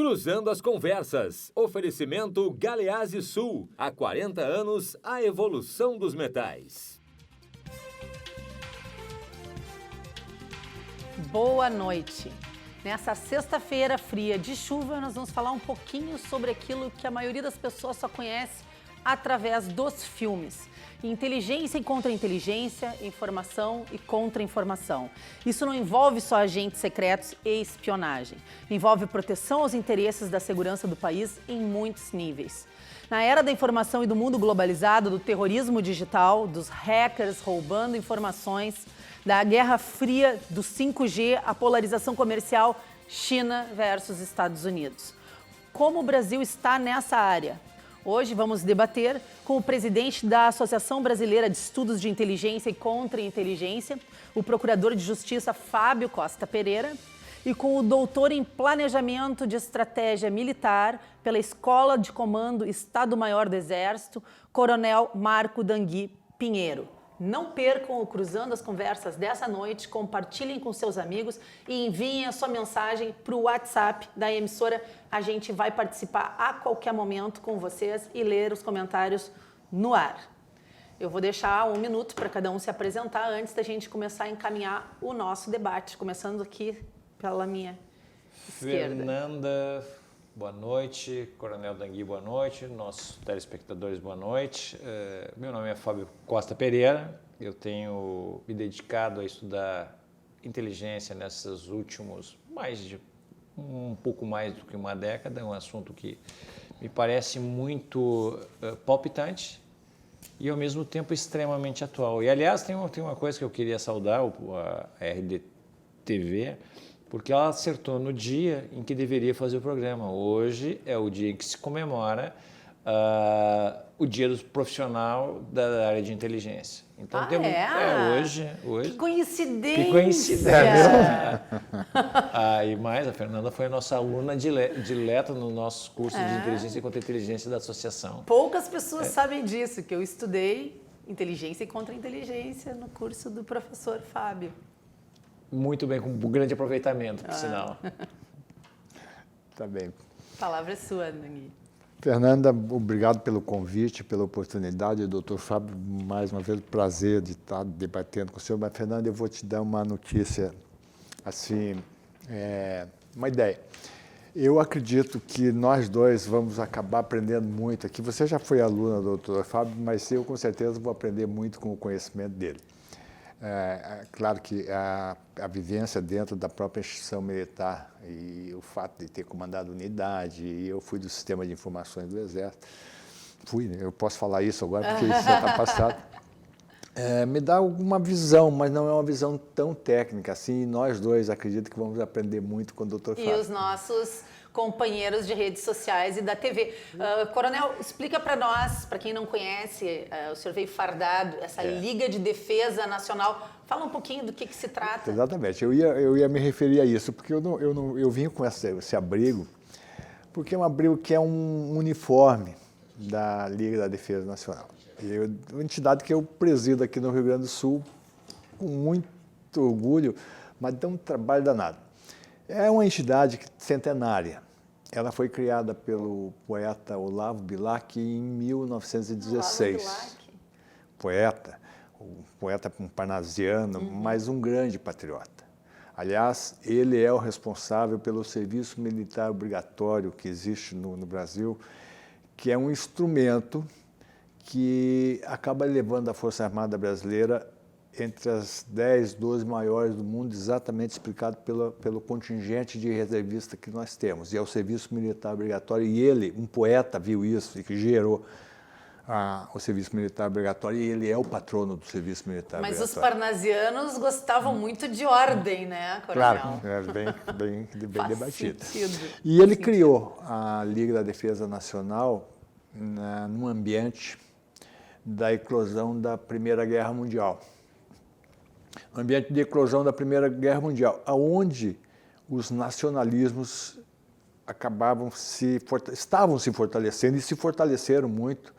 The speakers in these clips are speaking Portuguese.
Cruzando as Conversas. Oferecimento Galeazzi Sul. Há 40 anos, a evolução dos metais. Boa noite. Nessa sexta-feira fria de chuva, nós vamos falar um pouquinho sobre aquilo que a maioria das pessoas só conhece através dos filmes. Inteligência e contra-inteligência, informação e contra-informação. Isso não envolve só agentes secretos e espionagem. Envolve proteção aos interesses da segurança do país em muitos níveis. Na era da informação e do mundo globalizado, do terrorismo digital, dos hackers roubando informações, da Guerra Fria, do 5G, a polarização comercial China versus Estados Unidos. Como o Brasil está nessa área? Hoje vamos debater com o presidente da Associação Brasileira de Estudos de Inteligência e Contra-Inteligência, o Procurador de Justiça Fábio Costa Pereira, e com o doutor em Planejamento de Estratégia Militar pela Escola de Comando Estado-Maior do Exército, Coronel Marco Dangui Pinheiro. Não percam o Cruzando as Conversas dessa noite, compartilhem com seus amigos e enviem a sua mensagem para o WhatsApp da emissora. A gente vai participar a qualquer momento com vocês e ler os comentários no ar. Eu vou deixar 1 minuto para cada um se apresentar antes da gente começar a encaminhar o nosso debate, começando aqui pela minha esquerda. Fernanda, boa noite. Coronel Dangui, boa noite. Nossos telespectadores, boa noite. Meu nome é Fábio Costa Pereira. Eu tenho me dedicado a estudar inteligência nesses últimos um pouco mais do que uma década. É um assunto que me parece muito palpitante e, ao mesmo tempo, extremamente atual. E, aliás, tem uma coisa que eu queria saudar, a RDTV, porque ela acertou no dia em que deveria fazer o programa. Hoje é o dia em que se comemora o dia do profissional da área de inteligência. Então, hoje. Que coincidência! Que coincidência! E mais, a Fernanda foi a nossa aluna dileta no nosso curso de inteligência e contra-inteligência da associação. Poucas pessoas sabem disso, que eu estudei inteligência e contra-inteligência no curso do professor Fábio. Muito bem, com um grande aproveitamento, por sinal. Tá bem. A palavra é sua, Dangui. Fernanda, obrigado pelo convite, pela oportunidade. Doutor Fábio, mais uma vez, prazer de estar debatendo com o senhor. Mas, Fernanda, eu vou te dar uma notícia, assim, uma ideia. Eu acredito que nós dois vamos acabar aprendendo muito aqui. Você já foi aluna do doutor Fábio, mas eu, com certeza, vou aprender muito com o conhecimento dele. Claro que a vivência dentro da própria instituição militar e o fato de ter comandado unidade, e eu fui do sistema de informações do Exército, eu posso falar isso agora porque isso já está passado, me dá alguma visão, mas não é uma visão tão técnica assim, e nós dois acredito que vamos aprender muito com o Dr. Fábio. E os nossos companheiros de redes sociais e da TV. Coronel, explica para nós, para quem não conhece, o senhor veio fardado, essa Liga de Defesa Nacional. Fala um pouquinho do que se trata. Exatamente, eu ia me referir a isso, porque eu vim com esse abrigo, porque é um abrigo que é um uniforme da Liga da Defesa Nacional. Uma entidade que eu presido aqui no Rio Grande do Sul, com muito orgulho, mas dá um trabalho danado. É uma entidade centenária. Ela foi criada pelo poeta Olavo Bilac em 1916. Olavo Bilac. Um poeta parnasiano, mas um grande patriota. Aliás, ele é o responsável pelo serviço militar obrigatório que existe no Brasil, que é um instrumento que acaba levando a Força Armada Brasileira entre as 10, 12 maiores do mundo, exatamente explicado pelo contingente de reservista que nós temos. E é o serviço militar obrigatório, e ele, um poeta, viu isso e que gerou o serviço militar obrigatório, e ele é o patrono do serviço militar obrigatório. Mas os parnasianos gostavam muito de ordem, né, Coronel? Claro, bem debatido. Sentido. E ele criou a Liga da Defesa Nacional num ambiente da eclosão da Primeira Guerra Mundial. Um ambiente de eclosão da Primeira Guerra Mundial, onde os nacionalismos estavam se fortalecendo e se fortaleceram muito,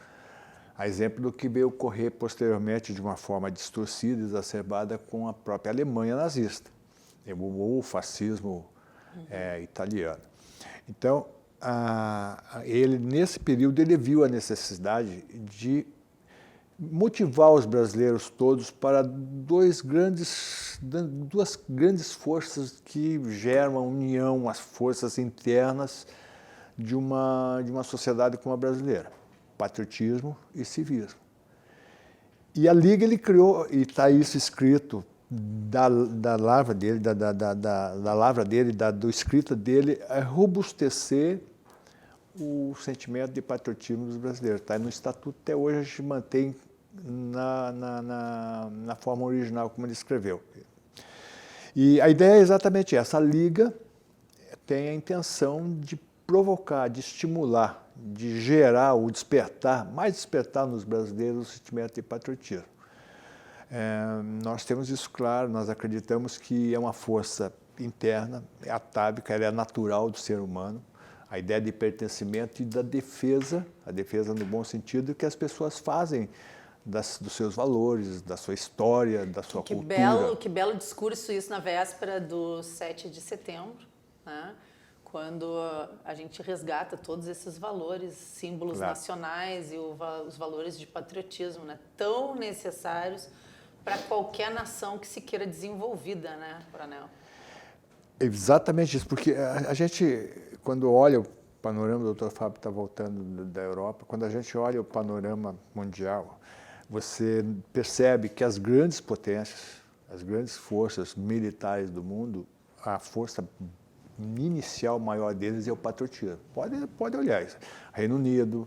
a exemplo do que veio ocorrer posteriormente de uma forma distorcida e exacerbada com a própria Alemanha nazista, o fascismo italiano. Então, ele, nesse período, ele viu a necessidade de motivar os brasileiros todos para duas grandes forças que geram a união, as forças internas de uma sociedade como a brasileira: patriotismo e civismo. E a Liga ele criou, e está isso escrito da lavra dele, do escrito dele, é robustecer o sentimento de patriotismo dos brasileiros. Está no Estatuto, até hoje a gente mantém na forma original como ele escreveu. E a ideia é exatamente essa: a Liga tem a intenção de provocar, de estimular, de gerar ou despertar nos brasileiros o sentimento de patriotismo. Nós temos isso claro, nós acreditamos que é uma força interna, é atávica, ela é natural do ser humano. A ideia de pertencimento e da defesa, a defesa no bom sentido, que as pessoas fazem dos seus valores, da sua história, da sua cultura. Que belo discurso isso na véspera do 7 de setembro, né? Quando a gente resgata todos esses valores, símbolos nacionais e os valores de patriotismo, né? Tão necessários para qualquer nação que se queira desenvolvida, né, Coronel? Exatamente isso, porque a gente, quando olha o panorama, o doutor Fábio está voltando da Europa, quando a gente olha o panorama mundial, você percebe que as grandes potências, as grandes forças militares do mundo, a força inicial maior deles é o patriotismo. Pode olhar isso. Reino Unido,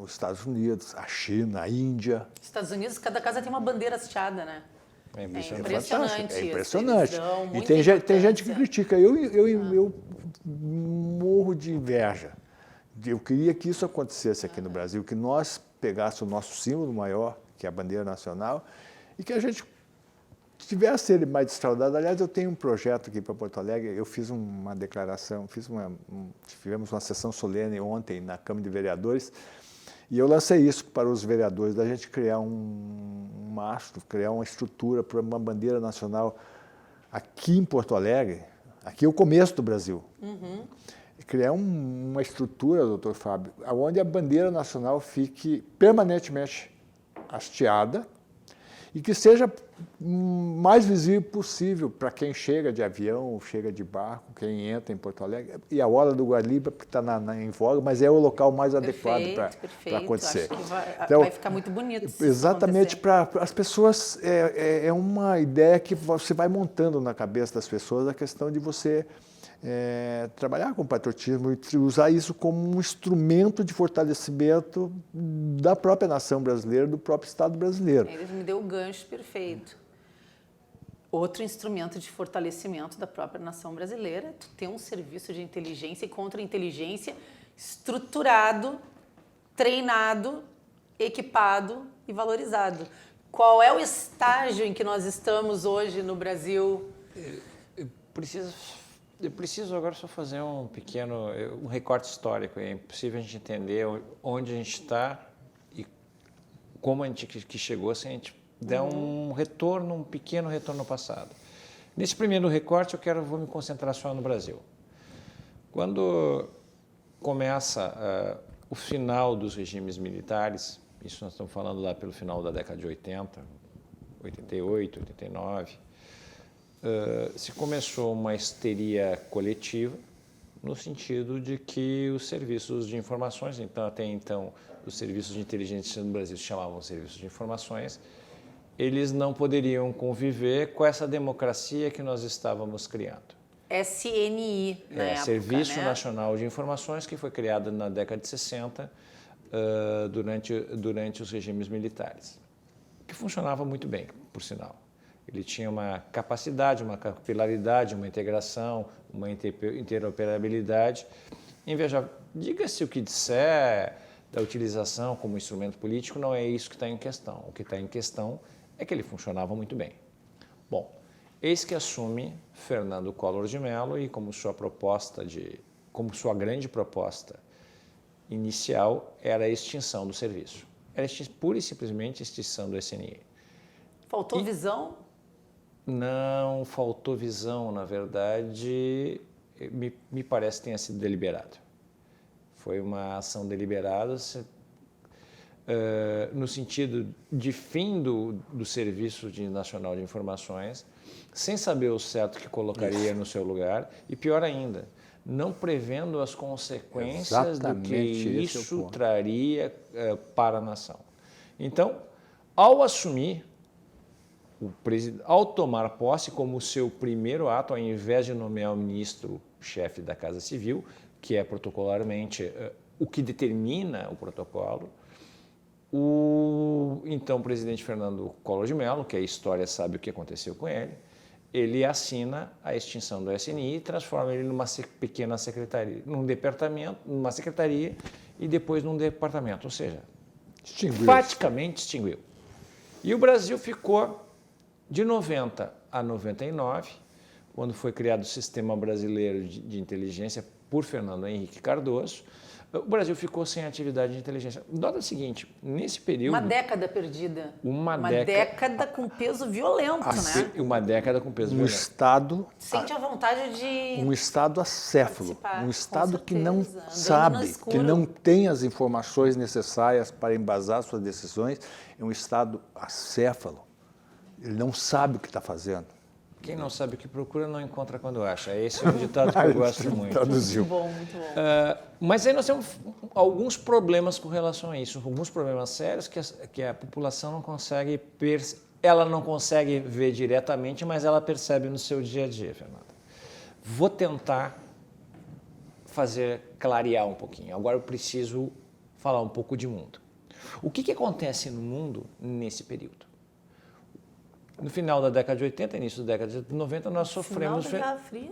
os Estados Unidos, a China, a Índia. Estados Unidos, cada casa tem uma bandeira hasteada, né? É impressionante. É impressionante. E tem gente que critica. Eu morro de inveja. Eu queria que isso acontecesse aqui no Brasil, que nós pegássemos o nosso símbolo maior, que é a bandeira nacional, e que a gente tivesse ele mais extraordinário. Aliás, eu tenho um projeto aqui para Porto Alegre, eu fiz uma declaração, tivemos uma sessão solene ontem na Câmara de Vereadores, e eu lancei isso para os vereadores, da gente criar um mastro, criar uma estrutura para uma bandeira nacional aqui em Porto Alegre. Aqui é o começo do Brasil. Criar uma estrutura, doutor Fábio, onde a bandeira nacional fique permanentemente hasteada e que seja mais visível possível para quem chega de avião, chega de barco, quem entra em Porto Alegre. E a Hora do Guariba está em voga, mas é o local mais adequado para acontecer. Acho que vai ficar muito bonito. Exatamente, para as pessoas, é uma ideia que você vai montando na cabeça das pessoas, a questão de você trabalhar com patriotismo e usar isso como um instrumento de fortalecimento da própria nação brasileira, do próprio Estado brasileiro. Ele me deu o gancho perfeito. Outro instrumento de fortalecimento da própria nação brasileira é tu ter um serviço de inteligência e contra-inteligência estruturado, treinado, equipado e valorizado. Qual é o estágio em que nós estamos hoje no Brasil? Eu preciso agora só fazer um recorte histórico. É impossível a gente entender onde a gente está e como a gente que chegou se a gente der um pequeno retorno ao passado. Nesse primeiro recorte vou me concentrar só no Brasil. Quando começa o final dos regimes militares, isso nós estamos falando lá pelo final da década de 80, 88, 89, se começou uma histeria coletiva, no sentido de que os serviços de informações, até então, os serviços de inteligência no Brasil se chamavam serviços de informações, eles não poderiam conviver com essa democracia que nós estávamos criando. SNI, na época, Serviço Nacional de Informações, que foi criado na década de 60, durante os regimes militares, que funcionava muito bem, por sinal. Ele tinha uma capacidade, uma capilaridade, uma integração, uma interoperabilidade invejável. Diga-se o que disser da utilização como instrumento político, não é isso que está em questão. O que está em questão é que ele funcionava muito bem. Bom, eis que assume Fernando Collor de Mello e como sua grande proposta inicial era a extinção do serviço. Era pura e simplesmente extinção do SNI. Faltou visão? Não faltou visão, na verdade, me parece que tenha sido deliberado. Foi uma ação deliberada no sentido de fim do Serviço Nacional de Informações, sem saber o certo que colocaria no seu lugar, e pior ainda, não prevendo as consequências do que isso traria para a nação. Então, ao assumir, ao tomar posse como seu primeiro ato, ao invés de nomear o ministro-chefe da Casa Civil, que é protocolarmente o que determina o protocolo, o então presidente Fernando Collor de Mello, que a história sabe o que aconteceu com ele assina a extinção do SNI e transforma ele numa pequena secretaria, num departamento, numa secretaria e depois num departamento, ou seja, praticamente extinguiu. E o Brasil ficou de 90 a 99, quando foi criado o Sistema Brasileiro de Inteligência por Fernando Henrique Cardoso, o Brasil ficou sem atividade de inteligência. Nota o seguinte, nesse período... Uma década perdida. Uma década com peso violento, né? Uma década com peso violento. Estado... Sente a vontade de... Um Estado acéfalo, um Estado que não certeza, sabe, que não tem as informações necessárias para embasar suas decisões. É um Estado acéfalo. Ele não sabe o que está fazendo. Quem não sabe o que procura não encontra quando acha. Esse é um ditado que eu gosto muito. Traduziu. Muito bom, muito bom. Mas aí nós temos alguns problemas com relação a isso, alguns problemas sérios que a população não consegue ela não consegue ver diretamente, mas ela percebe no seu dia a dia, Fernanda. Vou tentar clarear um pouquinho. Agora eu preciso falar um pouco de mundo. O que acontece no mundo nesse período? No final da década de 80, início da década de 90, nós sofremos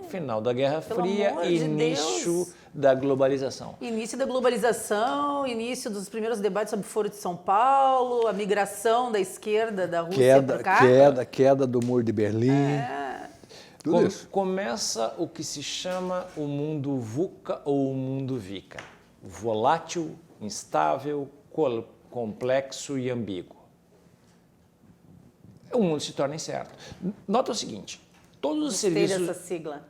final da Guerra Fria e início da globalização. Início da globalização, início dos primeiros debates sobre o Foro de São Paulo, a migração da esquerda da Rússia para cá. Queda do Muro de Berlim. Tudo isso. Começa o que se chama o mundo VUCA ou o mundo VICA. Volátil, instável, complexo e ambíguo. O mundo se torna incerto. Nota o seguinte, todos os serviços... essa sigla.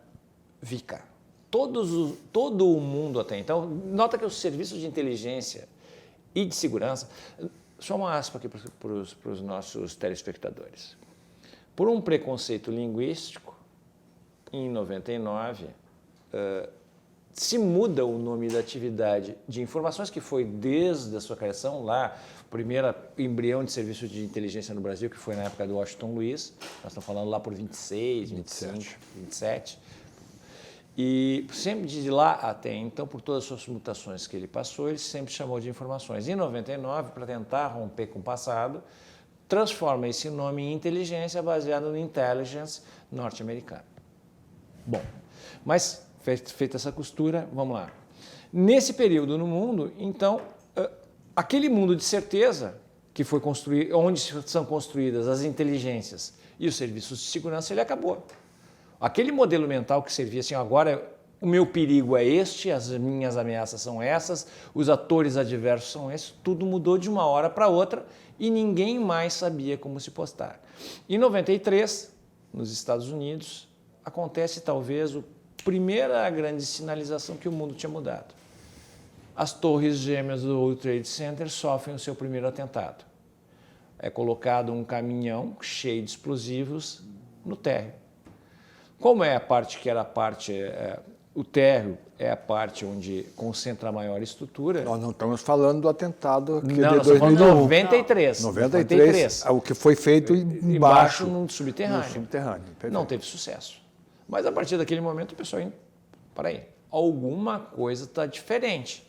VICA. Todo o mundo até então... Nota que os serviços de inteligência e de segurança... Só uma aspa aqui para os nossos telespectadores. Por um preconceito linguístico, em 99, se muda o nome da atividade de informações que foi desde a sua criação lá, primeiro embrião de serviço de inteligência no Brasil, que foi na época do Washington Luiz, nós estamos falando lá por 26, 25, 27. E sempre de lá até então, por todas as suas mutações que ele passou, ele sempre chamou de informações. Em 99, para tentar romper com o passado, transforma esse nome em inteligência baseado no intelligence norte-americano. Bom, mas feita essa costura, vamos lá. Nesse período no mundo, então, aquele mundo de certeza que foi construído, onde são construídas as inteligências e os serviços de segurança, ele acabou. Aquele modelo mental que servia assim, agora o meu perigo é este, as minhas ameaças são essas, os atores adversos são esses, tudo mudou de uma hora para outra e ninguém mais sabia como se postar. Em 93, nos Estados Unidos, acontece talvez a primeira grande sinalização que o mundo tinha mudado. As torres gêmeas do World Trade Center sofrem o seu primeiro atentado. É colocado um caminhão cheio de explosivos no térreo. Como é a parte que era a parte... o térreo é a parte onde concentra a maior estrutura. Nós não estamos falando do atentado aqui não, de nós estamos falando de 93. 93, o que foi feito embaixo no subterrâneo. Não teve sucesso. Mas a partir daquele momento o pessoal... Peraí, alguma coisa está diferente.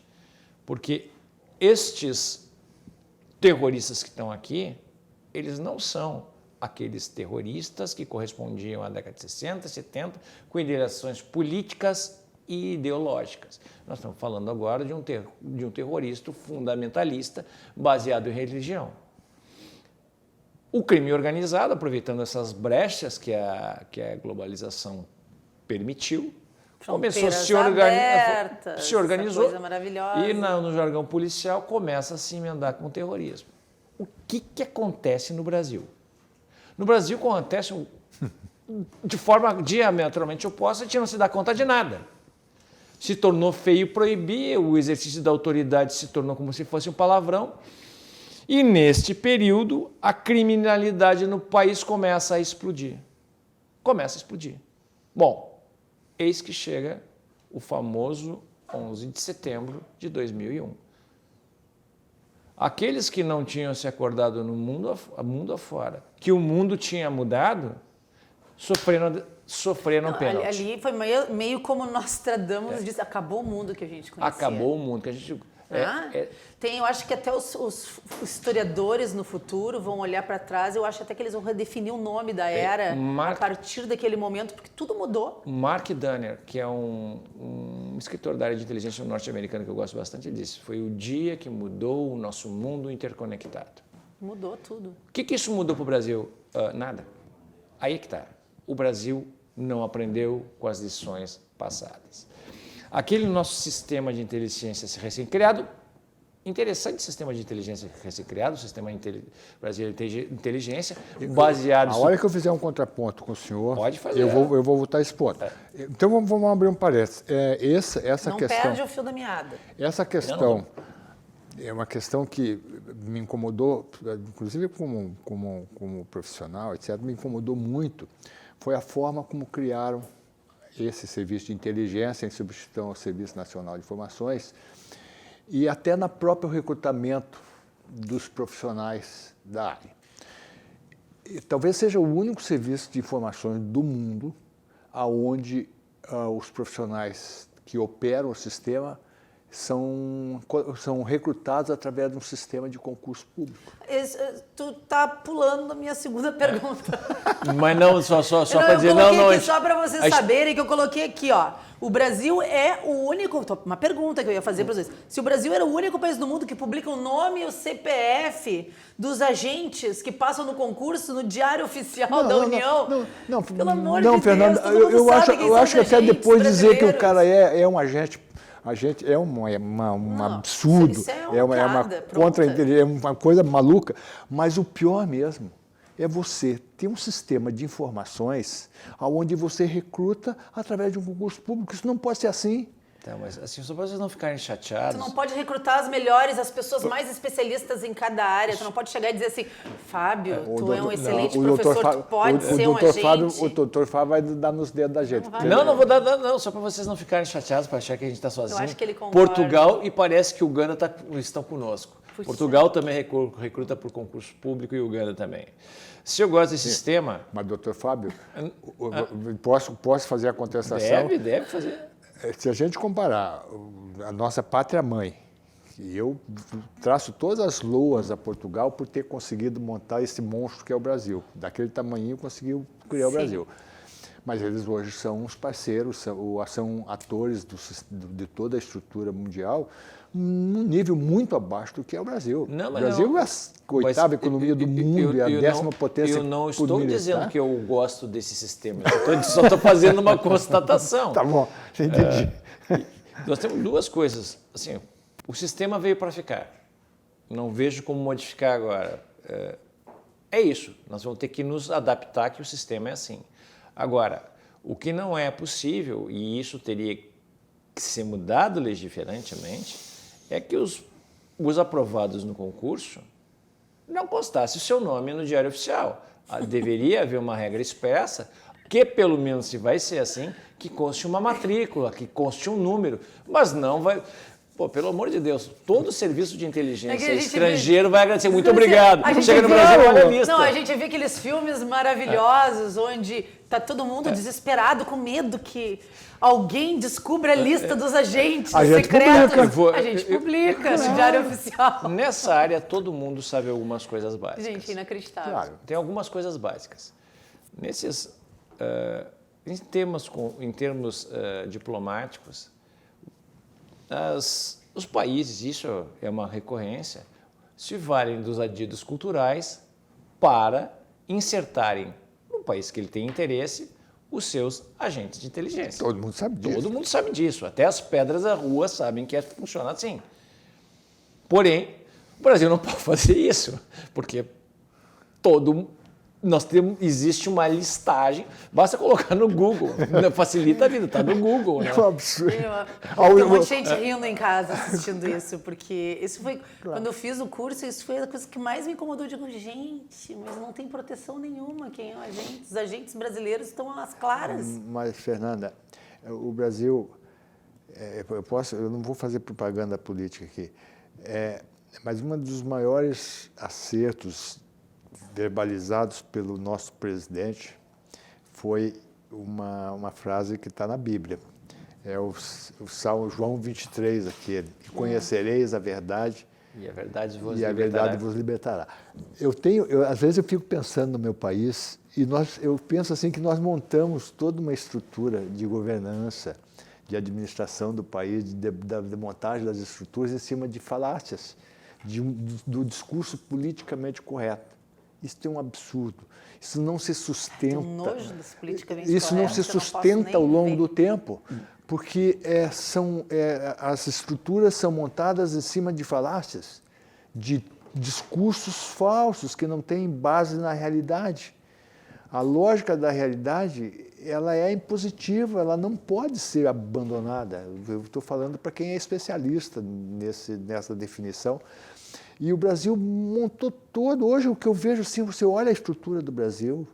Porque estes terroristas que estão aqui, eles não são aqueles terroristas que correspondiam à década de 60, 70, com ideações políticas e ideológicas. Nós estamos falando agora de um terrorista fundamentalista baseado em religião. O crime organizado, aproveitando essas brechas que a globalização permitiu, começou a se organizou e no jargão policial começa a se emendar com o terrorismo. O que acontece no Brasil? No Brasil acontece de forma diametralmente oposta, a gente não se dá conta de nada. se tornou feio proibir, o exercício da autoridade se tornou como se fosse um palavrão. E neste período, a criminalidade no país começa a explodir. Começa a explodir. Bom, eis que chega o famoso 11 de setembro de 2001. Aqueles que não tinham se acordado no mundo afora, que o mundo tinha mudado, sofreram pênalti. Ali foi meio como Nostradamus disse, acabou o mundo que a gente conhecia. Acabou o mundo que a gente... Eu acho que até os historiadores no futuro vão olhar para trás, eu acho até que eles vão redefinir o nome da era a partir daquele momento, porque tudo mudou. Mark Danner, que é um escritor da área de inteligência norte-americana que eu gosto bastante, ele disse, foi o dia que mudou o nosso mundo interconectado. Mudou tudo. O que isso mudou para o Brasil? Nada. Aí é que está. O Brasil não aprendeu com as lições passadas. Aquele nosso sistema de inteligência recém-criado, interessante sistema de inteligência recém-criado, o sistema brasileiro de inteligência, baseado... A hora que eu fizer um contraponto com o senhor, pode fazer. Eu vou voltar esse ponto. Então vamos abrir um parênteses. Essa não questão, perde o fio da meada. Essa questão é uma questão que me incomodou, inclusive como profissional, etc., me incomodou muito, foi a forma como criaram esse serviço de inteligência em substituição ao Serviço Nacional de Informações e até no próprio recrutamento dos profissionais da área. E talvez seja o único serviço de informações do mundo onde os profissionais que operam o sistema são recrutados através de um sistema de concurso público. Tu tá pulando na minha segunda pergunta. Mas não, só para dizer... Só para vocês saberem que eu coloquei aqui, ó. O Brasil é o único... Uma pergunta que eu ia fazer para vocês. Se o Brasil era o único país do mundo que publica o nome e o CPF dos agentes que passam no concurso no Diário Oficial da União... Não, pelo amor de Deus, Fernando, eu acho que até depois dizer que o cara é um agente... é um absurdo, é uma coisa maluca, mas o pior mesmo é você ter um sistema de informações onde você recruta através de um concurso público. Isso não pode ser assim. Tá, mas assim, só para vocês não ficarem chateados... Tu não pode recrutar as melhores, as pessoas mais especialistas em cada área. Tu não pode chegar e dizer assim, Fábio, tu é um excelente professor, tu pode ser um agente. O doutor Fábio vai dar nos dedos da gente. Não vou dar, não, só para vocês não ficarem chateados, para achar que a gente está sozinho. Eu acho que ele concorda. Portugal e parece que o Uganda estão conosco. Portugal também recruta por concurso público e o Uganda também. Se eu gosto desse sistema... Mas, doutor Fábio, posso fazer a contestação? Deve fazer. Se a gente comparar a nossa pátria-mãe, que eu traço todas as loas a Portugal por ter conseguido montar esse monstro que é o Brasil. Daquele tamanhinho conseguiu criar o Brasil. Mas eles hoje são uns parceiros, são atores de toda a estrutura mundial, num nível muito abaixo do que é o Brasil. O Brasil é a oitava economia do mundo e a 10ª potência. Eu não estou dizendo que eu gosto desse sistema, eu só estou fazendo uma constatação. Tá bom, entendi. Nós temos duas coisas. Assim, o sistema veio para ficar. Não vejo como modificar agora. É isso, nós vamos ter que nos adaptar que o sistema é assim. Agora, o que não é possível, e isso teria que ser mudado legislativamente, é que os aprovados no concurso não constasse o seu nome no Diário Oficial. Deveria haver uma regra expressa que, pelo menos se vai ser assim, que conste uma matrícula, que conste um número, mas não vai... Pô, pelo amor de Deus, todo serviço de inteligência estrangeiro vai agradecer. Muito obrigado. Chega no Brasil, olha a lista. Não, a gente vê aqueles filmes maravilhosos onde tá todo mundo desesperado, com medo que alguém descubra a lista dos agentes secretos. A gente publica no Diário Oficial. Nessa área, todo mundo sabe algumas coisas básicas. Gente, inacreditável. Claro, tem algumas coisas básicas. Em termos diplomáticos, os países, isso é uma recorrência, se valem dos adidos culturais para insertarem no país que ele tem interesse os seus agentes de inteligência. Todo mundo sabe disso. Todo mundo sabe disso. Até as pedras da rua sabem que funciona assim. Porém, o Brasil não pode fazer isso, porque todo existe uma listagem, basta colocar no Google, facilita a vida, está no Google. Né? É um absurdo. Tem um monte de gente rindo em casa assistindo isso, porque isso foi, quando eu fiz o curso, isso foi a coisa que mais me incomodou. Eu digo, gente, mas não tem proteção nenhuma, quem é o agente? Os agentes brasileiros estão às claras. Mas, Fernanda, o Brasil, eu não vou fazer propaganda política aqui, mas um dos maiores acertos verbalizados pelo nosso presidente foi uma frase que está na Bíblia. É o Salmo João 23, aquele, que conhecereis a verdade e a verdade vos libertará. Às vezes eu fico pensando no meu país e eu penso assim que nós montamos toda uma estrutura de governança, de administração do país, de montagem das estruturas em cima de falácias, do discurso politicamente correto. Isso é um absurdo. Isso não se sustenta. Um nojo desse politicamente Isso não se sustenta ao longo do tempo, porque as estruturas são montadas em cima de falácias, de discursos falsos que não têm base na realidade. A lógica da realidade, ela é impositiva, ela não pode ser abandonada. Eu estou falando para quem é especialista nessa definição. E o Brasil montou todo. Hoje, o que eu vejo, assim, você olha a estrutura do Brasil,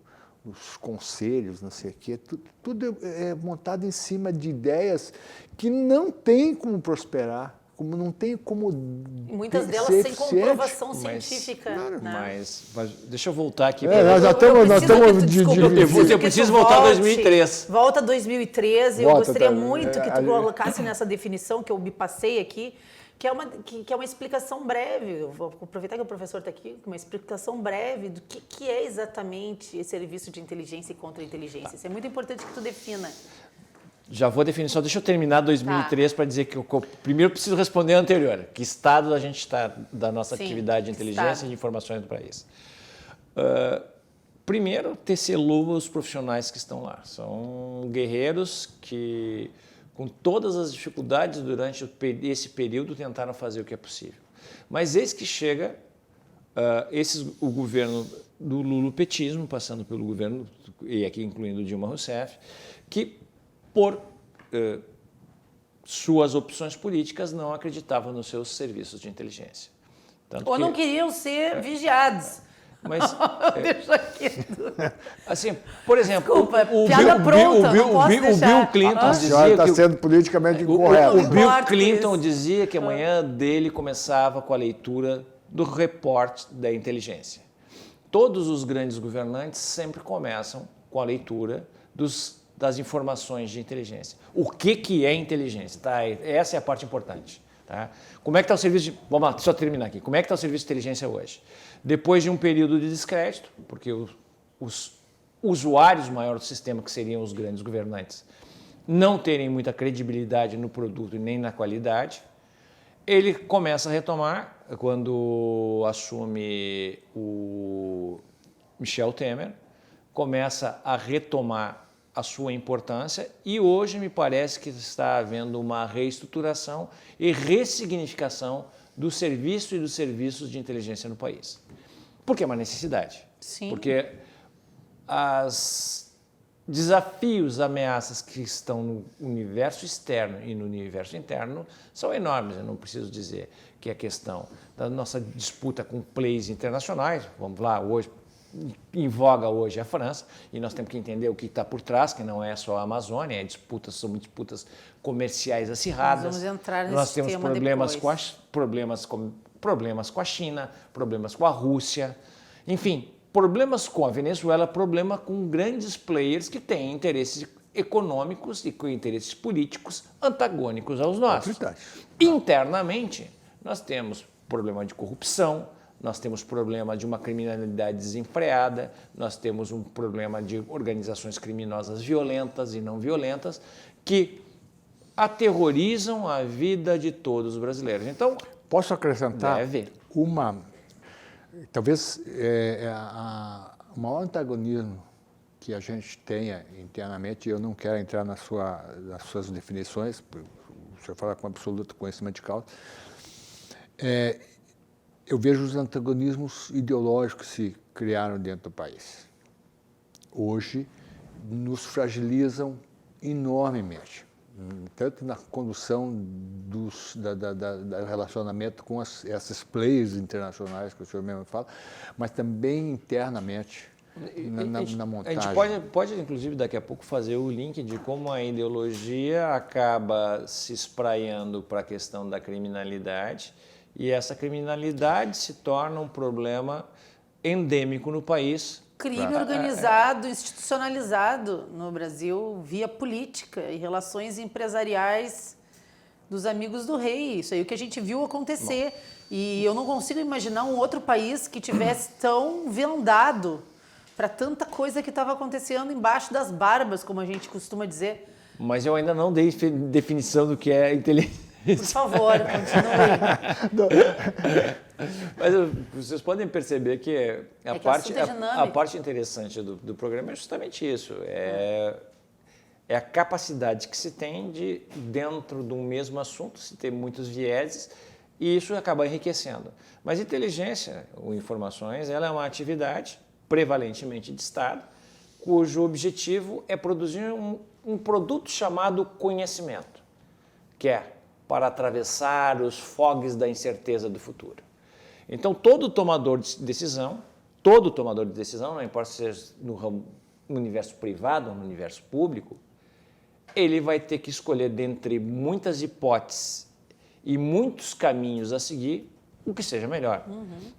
os conselhos, não sei o quê, tudo é montado em cima de ideias que não tem como prosperar, não tem como muitas delas sem comprovação científica. Mas deixa eu voltar aqui. Nós já estamos... Eu preciso voltar a 2003. Volta a 2013. Eu gostaria muito que tu colocasse nessa definição que eu me passei aqui, que é uma explicação breve. Eu vou aproveitar que o professor está aqui, uma explicação breve do que é exatamente esse serviço de inteligência e contra-inteligência. Isso é muito importante que tu defina. Já vou definir, só deixa eu terminar 2003 para dizer que eu primeiro preciso responder a anterior. Que estado a gente está da nossa atividade de inteligência e de informações do país? Primeiro, tecer luva os profissionais que estão lá. São guerreiros que, com todas as dificuldades durante esse período, tentaram fazer o que é possível. Mas eis que chega o governo do lulopetismo, passando pelo governo, e aqui incluindo Dilma Rousseff, que por suas opções políticas não acreditavam nos seus serviços de inteligência. Ou não queriam ser vigiados. Mas, deixa quieto. Assim, por exemplo, Desculpa, piada pronta, o Bill Clinton dizia está sendo politicamente incorreto. O Bill Clinton dizia que amanhã dele começava com a leitura do report da inteligência. Todos os grandes governantes sempre começam com a leitura das informações de inteligência. O que é inteligência? Tá? Essa é a parte importante. Tá? Como é que está o serviço de... Vamos lá, deixa eu terminar aqui. Como é que está o serviço de inteligência hoje? Depois de um período de descrédito, porque os usuários maiores do sistema, que seriam os grandes governantes, não terem muita credibilidade no produto e nem na qualidade, ele começa a retomar, quando assume o Michel Temer, começa a retomar a sua importância e hoje me parece que está havendo uma reestruturação e ressignificação do serviço e dos serviços de inteligência no país. Porque é uma necessidade. Sim. Porque os desafios, ameaças que estão no universo externo e no universo interno são enormes. Eu não preciso dizer que a questão da nossa disputa com players internacionais, vamos lá, hoje, em voga hoje é a França, e nós temos que entender o que está por trás, que não é só a Amazônia, são disputas comerciais acirradas. Nós vamos entrar nesse nós temos tema problemas depois. Problemas com a China, problemas com a Rússia, enfim, problemas com a Venezuela, problema com grandes players que têm interesses econômicos e com interesses políticos antagônicos aos nossos. Internamente, nós temos problema de corrupção, nós temos problema de uma criminalidade desenfreada, nós temos um problema de organizações criminosas violentas e não violentas que aterrorizam a vida de todos os brasileiros. Então, posso acrescentar talvez o maior antagonismo que a gente tenha internamente, e eu não quero entrar nas suas definições, o senhor fala com absoluto conhecimento de causa, eu vejo os antagonismos ideológicos que se criaram dentro do país. hoje nos fragilizam enormemente, tanto na condução do relacionamento com essas players internacionais que o senhor mesmo fala, mas também internamente na montagem. A gente pode, inclusive, daqui a pouco fazer o link de como a ideologia acaba se espraiando para a questão da criminalidade e essa criminalidade se torna um problema endêmico no país. Crime organizado, institucionalizado no Brasil via política e relações empresariais dos amigos do rei. Isso aí é o que a gente viu acontecer. E eu não consigo imaginar um outro país que tivesse tão vendado para tanta coisa que estava acontecendo embaixo das barbas, como a gente costuma dizer. Mas eu ainda não dei definição do que é inteligência. Por favor, continue. Mas vocês podem perceber que a parte interessante do programa é justamente isso. É a capacidade que se tem de, dentro de um mesmo assunto, se ter muitos vieses, e isso acaba enriquecendo. Mas inteligência ou informações, ela é uma atividade prevalentemente de Estado, cujo objetivo é produzir um produto chamado conhecimento, que é para atravessar os fogues da incerteza do futuro. Então, todo tomador de decisão, não importa se seja no universo privado ou no universo público, ele vai ter que escolher dentre muitas hipóteses e muitos caminhos a seguir o que seja melhor.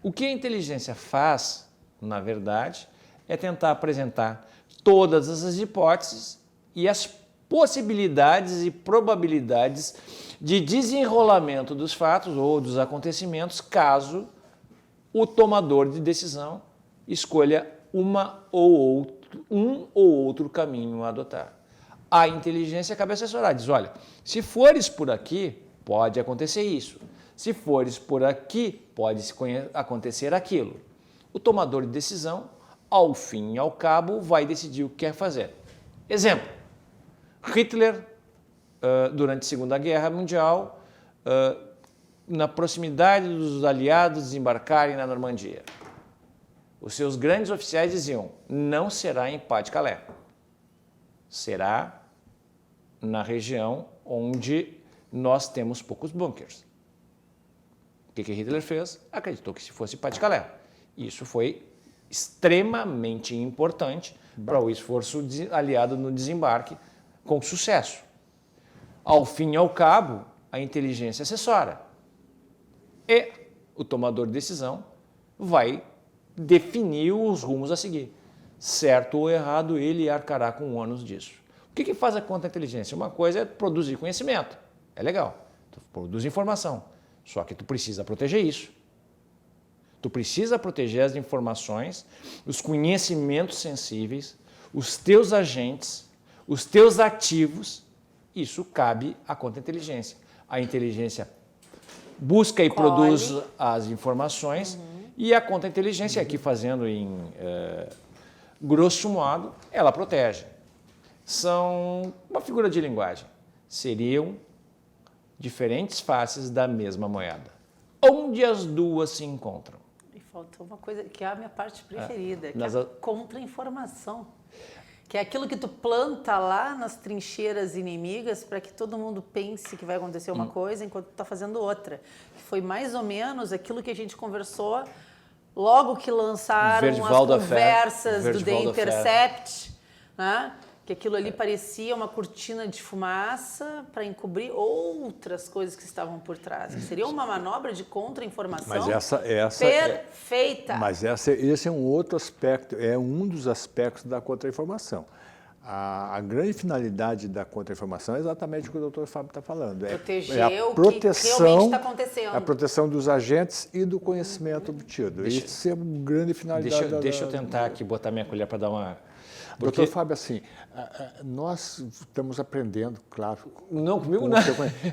O que a inteligência faz, na verdade, é tentar apresentar todas essas hipóteses e as possibilidades e probabilidades de desenrolamento dos fatos ou dos acontecimentos caso o tomador de decisão escolha um ou outro caminho a adotar. A inteligência acaba assessorar, diz, olha, se fores por aqui, pode acontecer isso. Se fores por aqui, pode acontecer aquilo. O tomador de decisão, ao fim e ao cabo, vai decidir o que quer fazer. Exemplo, Hitler, durante a Segunda Guerra Mundial, na proximidade dos aliados desembarcarem na Normandia. Os seus grandes oficiais diziam, não será em Pas-de-Calais, será na região onde nós temos poucos bunkers. O que Hitler fez? Acreditou que se fosse Pas-de-Calais. Isso foi extremamente importante para o esforço aliado no desembarque com sucesso. Ao fim e ao cabo, a inteligência assessora. E o tomador de decisão vai definir os rumos a seguir. Certo ou errado, ele arcará com o ônus disso. O que faz a contra-inteligência? Uma coisa é produzir conhecimento. É legal. Tu produz informação. Só que tu precisa proteger isso. Tu precisa proteger as informações, os conhecimentos sensíveis, os teus agentes, os teus ativos. Isso cabe à contra-inteligência. A inteligência busca e produz as informações e a contra-inteligência, aqui fazendo em grosso modo, ela protege. São uma figura de linguagem. Seriam diferentes faces da mesma moeda, onde as duas se encontram. E faltou uma coisa que é a minha parte preferida, que é a contra-informação. Que é aquilo que tu planta lá nas trincheiras inimigas para que todo mundo pense que vai acontecer uma coisa enquanto tu está fazendo outra. Foi mais ou menos aquilo que a gente conversou logo que lançaram as conversas do The Intercept, né? Que aquilo ali parecia uma cortina de fumaça para encobrir outras coisas que estavam por trás. Seria uma manobra de contra-informação perfeita. Mas esse é um outro aspecto, é um dos aspectos da contra-informação. A grande finalidade da contra-informação é exatamente o que o Dr. Fábio está falando. Proteger o que realmente está acontecendo. A proteção dos agentes e do conhecimento obtido. Isso é uma grande finalidade. Deixa eu tentar aqui botar minha colher para dar uma... Doutor Fábio, assim, nós estamos aprendendo, claro. Não, comigo não.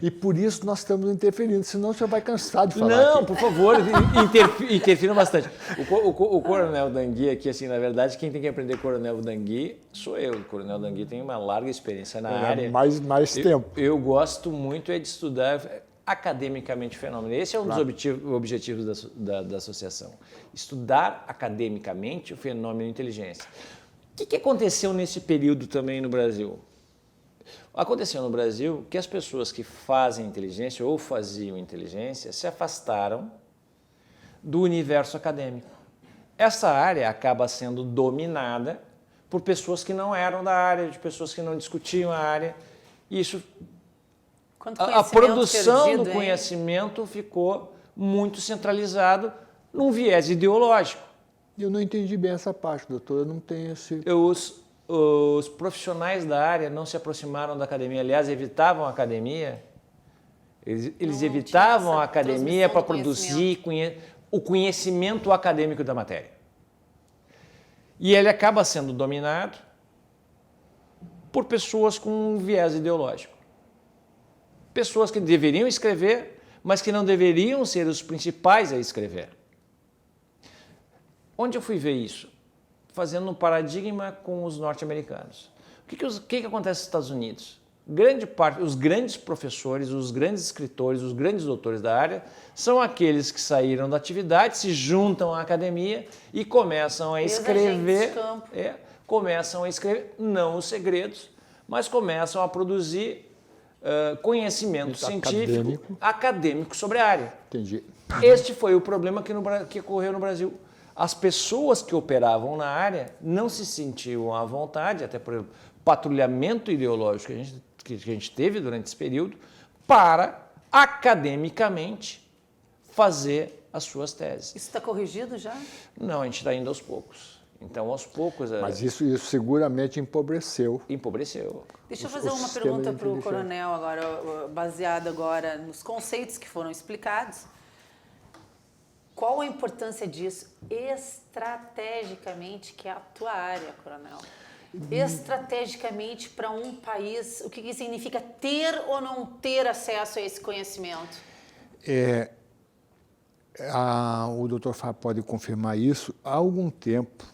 E por isso nós estamos interferindo, senão o senhor vai cansar de falar. Não, aqui. Por favor, interfiram bastante. O Coronel Dangui aqui, assim, na verdade, quem tem que aprender Coronel Dangui sou eu. O Coronel Dangui tem uma larga experiência na área. Mais tempo. Eu gosto muito de estudar academicamente o fenômeno. Esse é um dos objetivos da associação. Estudar academicamente o fenômeno de inteligência. que aconteceu nesse período também no Brasil? Aconteceu no Brasil que as pessoas que fazem inteligência ou faziam inteligência se afastaram do universo acadêmico. Essa área acaba sendo dominada por pessoas que não eram da área, de pessoas que não discutiam a área. E isso, a produção perdido, do conhecimento ficou muito centralizado num viés ideológico. Eu não entendi bem essa parte, doutor. Eu não tenho esse... Os profissionais da área não se aproximaram da academia, aliás, evitavam a academia. Eles evitavam a academia para produzir o conhecimento acadêmico da matéria. E ele acaba sendo dominado por pessoas com um viés ideológico. Pessoas que deveriam escrever, mas que não deveriam ser os principais a escrever. Onde eu fui ver isso? Fazendo um paradigma com os norte-americanos. O que acontece nos Estados Unidos? Grande parte, os grandes professores, os grandes escritores, os grandes doutores da área são aqueles que saíram da atividade, se juntam à academia e começam a escrever, começam a escrever não os segredos, mas começam a produzir conhecimento científico acadêmico sobre a área. Entendi. Este foi o problema que ocorreu no Brasil. As pessoas que operavam na área não se sentiam à vontade, até por patrulhamento ideológico que a gente teve durante esse período, para academicamente fazer as suas teses. Isso está corrigido já? Não, a gente está indo aos poucos. Então, aos poucos... Mas isso seguramente empobreceu. Empobreceu. Deixa eu fazer uma pergunta para o coronel agora, baseada agora nos conceitos que foram explicados. Qual a importância disso estrategicamente, que é a tua área, coronel? Estrategicamente para um país, o que significa ter ou não ter acesso a esse conhecimento? O doutor Fábio pode confirmar isso. Há algum tempo,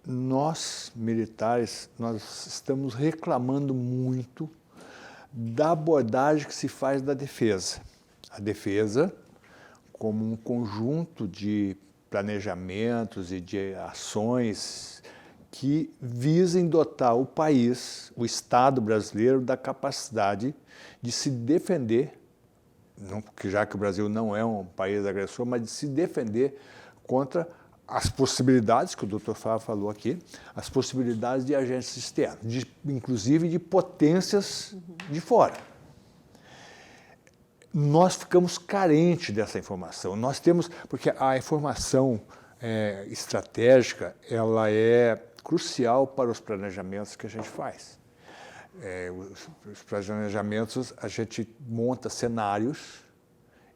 nós, militares, nós estamos reclamando muito da abordagem que se faz da defesa. A defesa, como um conjunto de planejamentos e de ações que visem dotar o país, o Estado brasileiro, da capacidade de se defender, não, porque já que o Brasil não é um país agressor, mas de se defender contra as possibilidades, que o doutor Fábio falou aqui, as possibilidades de agentes externos, inclusive de potências de fora. Nós ficamos carentes dessa informação. Nós temos, porque a informação estratégica, ela é crucial para os planejamentos que a gente faz. Os planejamentos, a gente monta cenários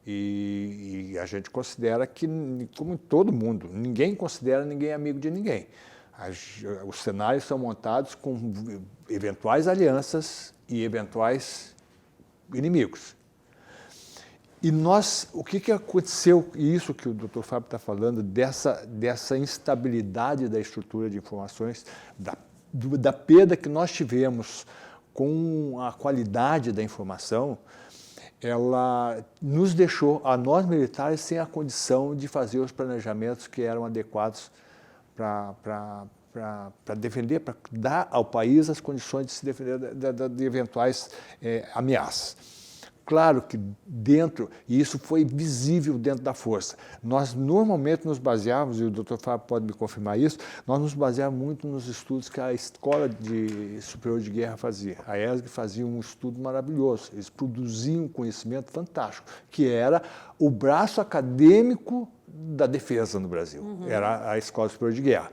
e a gente considera que, como em todo mundo, ninguém considera ninguém amigo de ninguém. Os cenários são montados com eventuais alianças e eventuais inimigos. E o que aconteceu, isso que o Dr. Fábio está falando, dessa instabilidade da estrutura de informações, da perda que nós tivemos com a qualidade da informação, ela nos deixou, a nós militares, sem a condição de fazer os planejamentos que eram adequados para defender, para dar ao país as condições de se defender de eventuais ameaças. Claro que e isso foi visível dentro da força. Nós normalmente nos baseávamos, e o Dr. Fábio pode me confirmar isso, nós nos baseávamos muito nos estudos que a Escola Superior de Guerra fazia. A ESG fazia um estudo maravilhoso, eles produziam um conhecimento fantástico, que era o braço acadêmico da defesa no Brasil, era a Escola Superior de Guerra.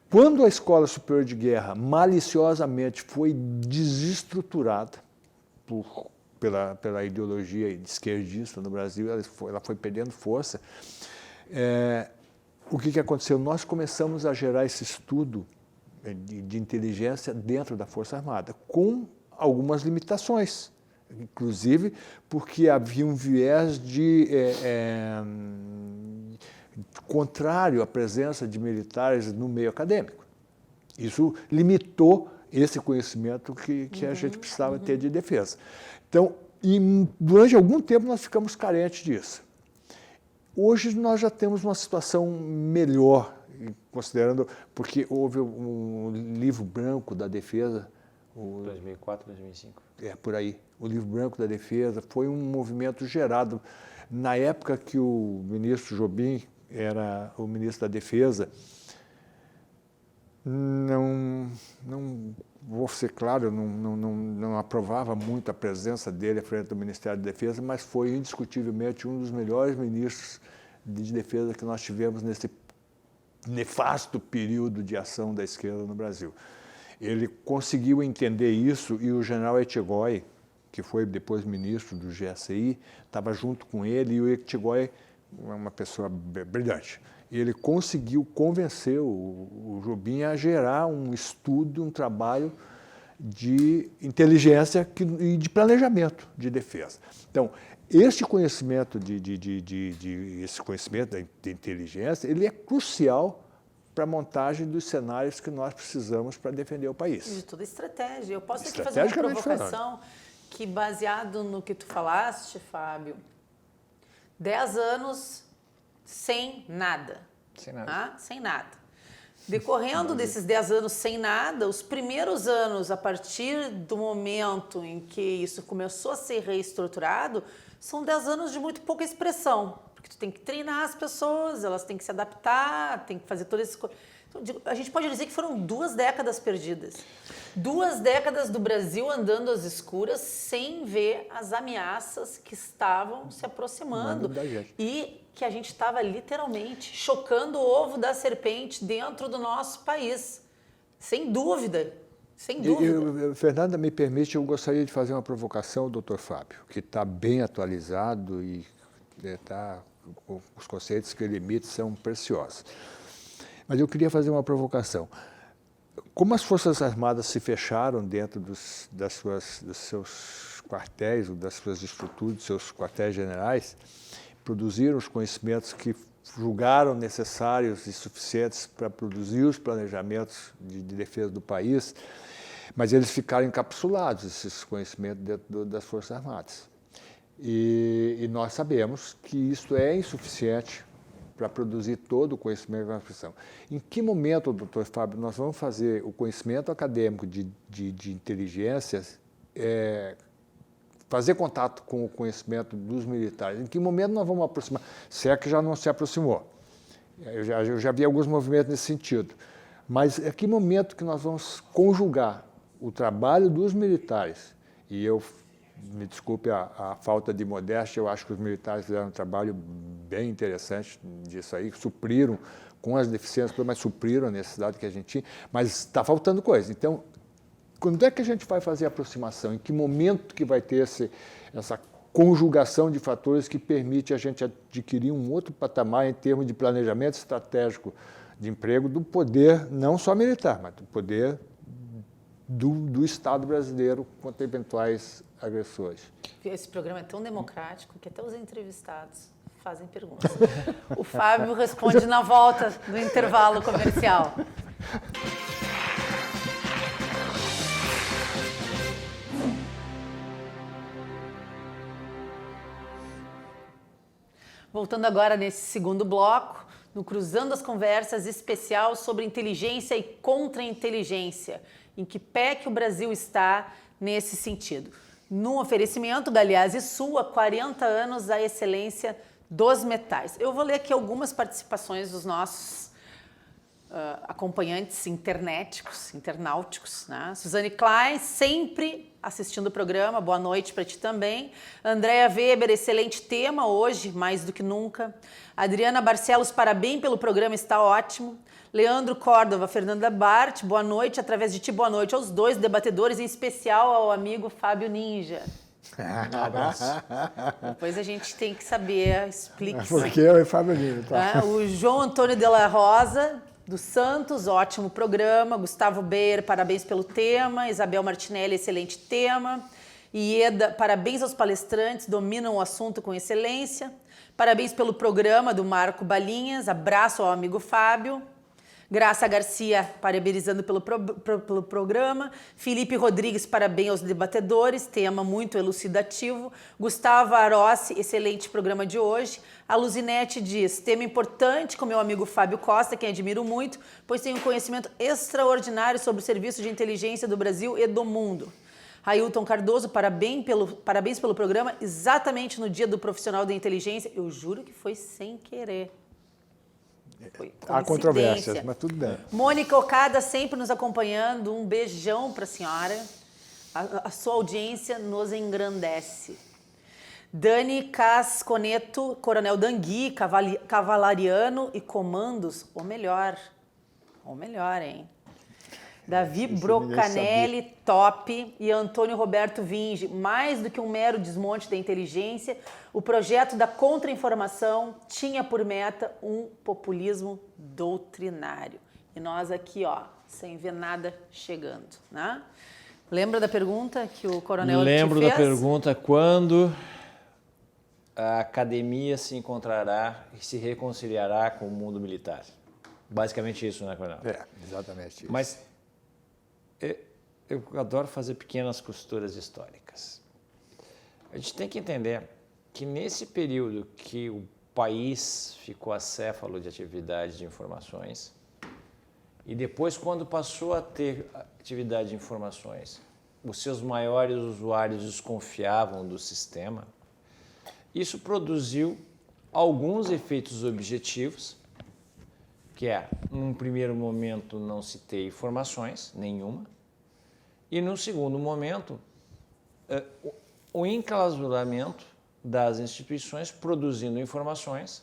Quando a Escola Superior de Guerra maliciosamente foi desestruturada pela ideologia esquerdista no Brasil, ela foi perdendo força. O que aconteceu? Nós começamos a gerar esse estudo de inteligência dentro da Força Armada, com algumas limitações, inclusive porque havia um viés contrário à presença de militares no meio acadêmico. Isso limitou esse conhecimento que a gente precisava ter de defesa. Então, durante algum tempo nós ficamos carentes disso. Hoje nós já temos uma situação melhor considerando, porque houve um livro branco da defesa, 2004, 2005. por aí. O livro branco da defesa foi um movimento gerado na época que o ministro Jobim era o ministro da defesa. Não vou ser claro, não aprovava muito a presença dele à frente do Ministério da Defesa, mas foi indiscutivelmente um dos melhores ministros de defesa que nós tivemos nesse nefasto período de ação da esquerda no Brasil. Ele conseguiu entender isso e o general Etchegói, que foi depois ministro do GSI, estava junto com ele, e o Etchegói é uma pessoa brilhante. E ele conseguiu convencer o Jobim a gerar um estudo, um trabalho de inteligência e de planejamento de defesa. Então, esse conhecimento esse conhecimento da inteligência, ele é crucial para a montagem dos cenários que nós precisamos para defender o país. De toda estratégia. Eu posso aqui fazer uma provocação que, baseado no que tu falaste, Fábio, 10 anos sem nada. Sem nada. Ah, sem nada. Decorrendo desses 10 anos sem nada, os primeiros anos, a partir do momento em que isso começou a ser reestruturado, são 10 anos de muito pouca expressão. Porque tu tem que treinar as pessoas, elas têm que se adaptar, tem que fazer todas essas coisas. Então, a gente pode dizer que foram 2 décadas perdidas. 2 décadas do Brasil andando às escuras sem ver as ameaças que estavam se aproximando. E que a gente estava literalmente chocando o ovo da serpente dentro do nosso país. Sem dúvida. Sem dúvida. Fernanda, me permite, eu gostaria de fazer uma provocação ao doutor Fábio, que está bem atualizado e os conceitos que ele emite são preciosos. Mas eu queria fazer uma provocação. Como as Forças Armadas se fecharam dentro dos seus quartéis, das suas estruturas, dos seus quartéis generais, produziram os conhecimentos que julgaram necessários e suficientes para produzir os planejamentos de defesa do país, mas eles ficaram encapsulados, esses conhecimentos, dentro das Forças Armadas. E nós sabemos que isso é insuficiente para produzir todo o conhecimento que nós precisamos. Em que momento, doutor Fábio, nós vamos fazer o conhecimento acadêmico de inteligência fazer contato com o conhecimento dos militares? Em que momento nós vamos aproximar? Se é que já não se aproximou. Eu já vi alguns movimentos nesse sentido. Mas em que momento que nós vamos conjugar o trabalho dos militares? E eu, me desculpe a falta de modéstia, eu acho que os militares fizeram um trabalho bem interessante disso aí, supriram com as deficiências, mas supriram a necessidade que a gente tinha, mas está faltando coisa. Então, quando é que a gente vai fazer a aproximação? Em que momento que vai ter essa conjugação de fatores que permite a gente adquirir um outro patamar em termos de planejamento estratégico de emprego do poder, não só militar, mas do poder do Estado brasileiro contra eventuais agressores? Esse programa é tão democrático que até os entrevistados fazem perguntas. O Fábio responde na volta do intervalo comercial. Voltando agora nesse segundo bloco, no Cruzando as Conversas especial sobre inteligência e contra-inteligência. Em que pé que o Brasil está nesse sentido? No oferecimento Galeazzi Sul, há 40 anos, a excelência dos metais. Eu vou ler aqui algumas participações dos nossos acompanhantes internauticos, né? Suzane Klein, sempre assistindo o programa, boa noite para ti também. Andréa Weber, excelente tema hoje, mais do que nunca. Adriana Barcelos, parabéns pelo programa, está ótimo. Leandro Córdova, Fernanda Bart, boa noite, através de ti, boa noite aos dois debatedores, em especial ao amigo Fábio Ninja. Um abraço. Depois a gente tem que saber, explique-se. Porque eu e Fábio Ninja. Tá? O João Antônio de la Rosa, dos Santos, ótimo programa. Gustavo Beyer, parabéns pelo tema. Isabel Martinelli, excelente tema. Ieda, parabéns aos palestrantes, dominam o assunto com excelência. Parabéns pelo programa do Marco Balinhas, abraço ao amigo Fábio. Graça Garcia, parabenizando pelo programa. Felipe Rodrigues, parabéns aos debatedores, tema muito elucidativo. Gustavo Arossi, excelente programa de hoje. A Luzinete diz, tema importante com meu amigo Fábio Costa, quem admiro muito, pois tem um conhecimento extraordinário sobre o serviço de inteligência do Brasil e do mundo. Railton Cardoso, parabéns pelo programa, exatamente no dia do profissional da inteligência. Eu juro que foi sem querer. Há controvérsias, mas tudo bem. Mônica Okada sempre nos acompanhando. Um beijão para a senhora. A sua audiência nos engrandece. Dani Casconeto, Coronel Dangui, Cavalariano e Comandos, o melhor, hein? Davi Brocanelli, top. E Antônio Roberto Vinge, mais do que um mero desmonte da inteligência, o projeto da contra-informação tinha por meta um populismo doutrinário. E nós aqui, sem ver nada chegando, né? Lembra da pergunta que o coronel te fez? Lembro da pergunta, quando a academia se encontrará e se reconciliará com o mundo militar? Basicamente isso, né, coronel? Exatamente isso. Mas eu adoro fazer pequenas costuras históricas. A gente tem que entender que nesse período que o país ficou acéfalo de atividade de informações e depois quando passou a ter atividade de informações, os seus maiores usuários desconfiavam do sistema, isso produziu alguns efeitos objetivos, que é, num primeiro momento, não se ter informações nenhuma, e num segundo momento, o enclausuramento das instituições produzindo informações,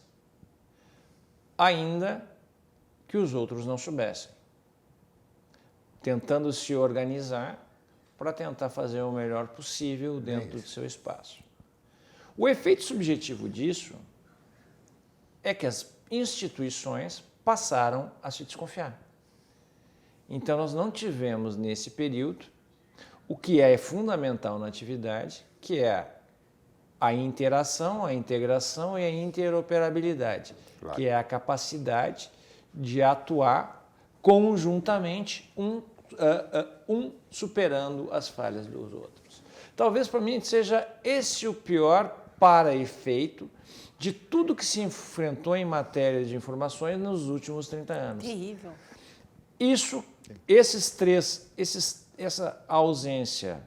ainda que os outros não soubessem, tentando se organizar para tentar fazer o melhor possível dentro do seu espaço. O efeito subjetivo disso é que as instituições passaram a se desconfiar. Então, nós não tivemos nesse período o que é fundamental na atividade, que é a interação, a integração e a interoperabilidade, claro, que é a capacidade de atuar conjuntamente, um superando as falhas dos outros. Talvez para mim seja esse o pior para-efeito de tudo que se enfrentou em matéria de informações nos últimos 30 anos. Terrível. Essa ausência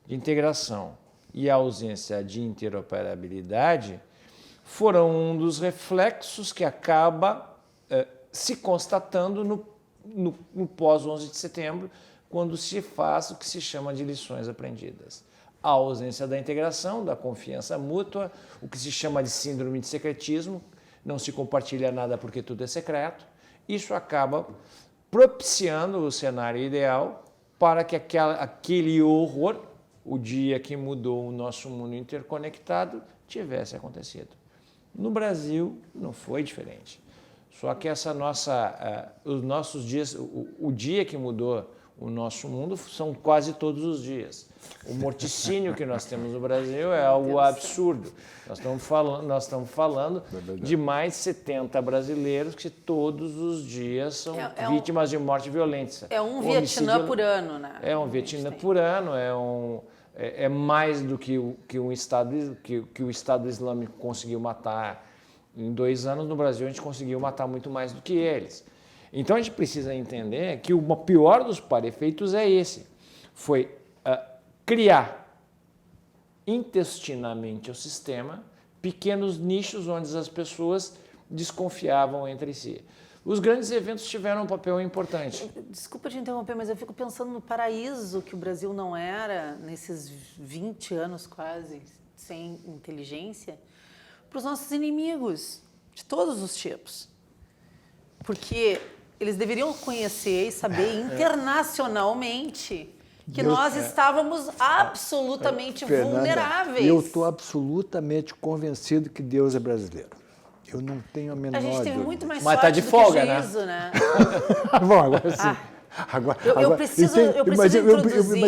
de integração e a ausência de interoperabilidade foram um dos reflexos que acaba se constatando no pós-11 de setembro, quando se faz o que se chama de lições aprendidas. A ausência da integração, da confiança mútua, o que se chama de síndrome de secretismo, não se compartilha nada porque tudo é secreto. Isso acaba propiciando o cenário ideal para que aquele horror, o dia que mudou o nosso mundo interconectado, tivesse acontecido. No Brasil não foi diferente. Só que os nossos dias, o dia que mudou o nosso mundo são quase todos os dias. O morticínio que nós temos no Brasil é algo absurdo. Nós estamos falando de mais de 70 brasileiros que todos os dias são vítimas de morte violenta. É um Vietnã por ano, né? É um Vietnã por ano, é mais do que o Estado Islâmico conseguiu matar em 2 anos. No Brasil, a gente conseguiu matar muito mais do que eles. Então, a gente precisa entender que o pior dos para-efeitos é esse. Foi criar intestinamente o sistema pequenos nichos onde as pessoas desconfiavam entre si. Os grandes eventos tiveram um papel importante. Desculpa te interromper, mas eu fico pensando no paraíso que o Brasil não era nesses 20 anos quase sem inteligência para os nossos inimigos de todos os tipos. Porque eles deveriam conhecer e saber internacionalmente que nós estávamos absolutamente vulneráveis. Eu estou absolutamente convencido que Deus é brasileiro. Eu não tenho a menor dúvida. A gente teve muito mais Mas sorte tá de folga, do que juízo, né? Bom, agora sim. Eu preciso introduzir...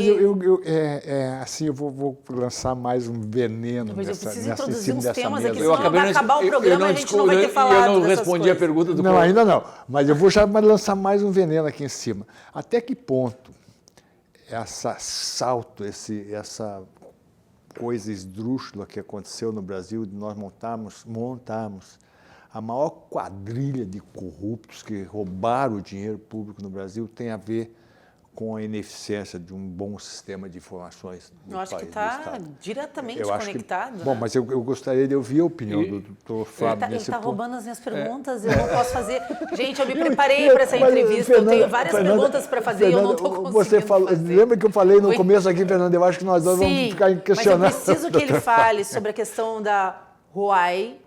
Assim, eu vou lançar mais um veneno Mas eu preciso introduzir uns dessa temas mesa. aqui, senão vai acabar o programa e a gente não vai ter falado Eu não dessas respondi coisas. a pergunta do Não, ainda não. Mas eu vou já lançar mais um veneno aqui em cima. Até que ponto essa coisa esdrúxula que aconteceu no Brasil, de nós montarmos a maior quadrilha de corruptos que roubaram o dinheiro público no Brasil, tem a ver com a ineficiência de um bom sistema de informações do Eu acho país, que está do Estado. diretamente Eu acho conectado. Bom, mas eu gostaria de ouvir a opinião do doutor Fábio Ele nesse está ponto. roubando as minhas perguntas, eu não posso fazer. Gente, eu me preparei para essa entrevista, eu tenho várias perguntas para fazer e eu não estou conseguindo fazer. Lembra que eu falei no começo aqui, Fernando? Eu acho que nós dois vamos ficar questionando. Mas eu preciso que ele fale sobre a questão da Huawei.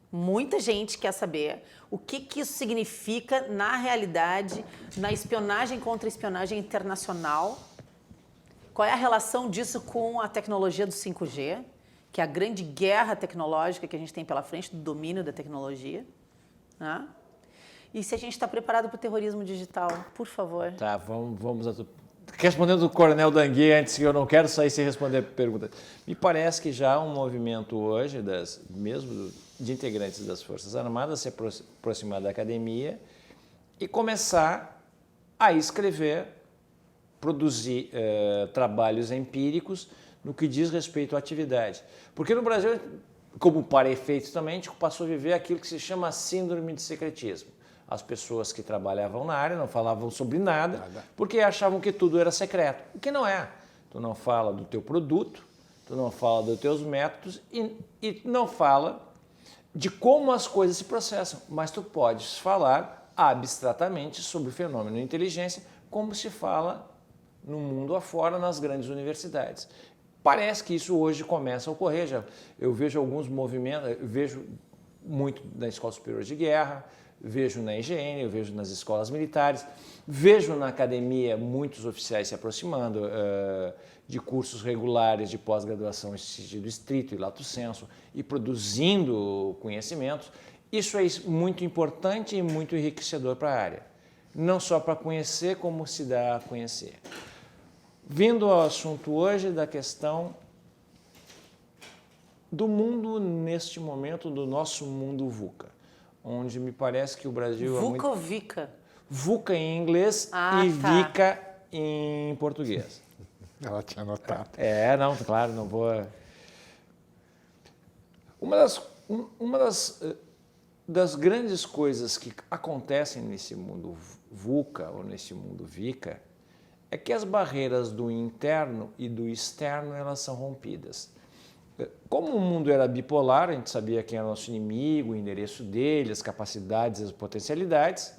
Muita gente quer saber o que isso significa na realidade, na espionagem contra espionagem internacional. Qual é a relação disso com a tecnologia do 5G, que é a grande guerra tecnológica que a gente tem pela frente, do domínio da tecnologia, né? E se a gente está preparado para o terrorismo digital, por favor. Tá, vamos respondendo do Coronel Dangui, antes que eu não quero sair sem responder a pergunta. Me parece que já há um movimento hoje, mesmo de integrantes das Forças Armadas, se aproximar da academia e começar a escrever, produzir trabalhos empíricos no que diz respeito à atividade. Porque no Brasil, como para efeitos também, a gente passou a viver aquilo que se chama síndrome de secretismo. As pessoas que trabalhavam na área não falavam sobre nada, porque achavam que tudo era secreto, o que não é. Tu não fala do teu produto, tu não fala dos teus métodos e não fala de como as coisas se processam, mas tu podes falar abstratamente sobre o fenômeno de inteligência, como se fala no mundo afora, nas grandes universidades. Parece que isso hoje começa a ocorrer. Eu vejo alguns movimentos, eu vejo muito na Escola Superior de Guerra, vejo na IGN, eu vejo nas escolas militares, vejo na academia muitos oficiais se aproximando de cursos regulares de pós-graduação em sentido estrito e lato sensu e produzindo conhecimentos. Isso é muito importante e muito enriquecedor para a área. Não só para conhecer, como se dá a conhecer. Vindo ao assunto hoje da questão do mundo neste momento, do nosso mundo VUCA, onde me parece que o Brasil VUCA ou VICA? VUCA em inglês e VICA em português. Ela tinha anotado. Não, claro, não vou... Uma das grandes coisas que acontecem nesse mundo VUCA ou nesse mundo VICA é que as barreiras do interno e do externo elas são rompidas. Como o mundo era bipolar, a gente sabia quem era o nosso inimigo, o endereço dele, as capacidades, as potencialidades,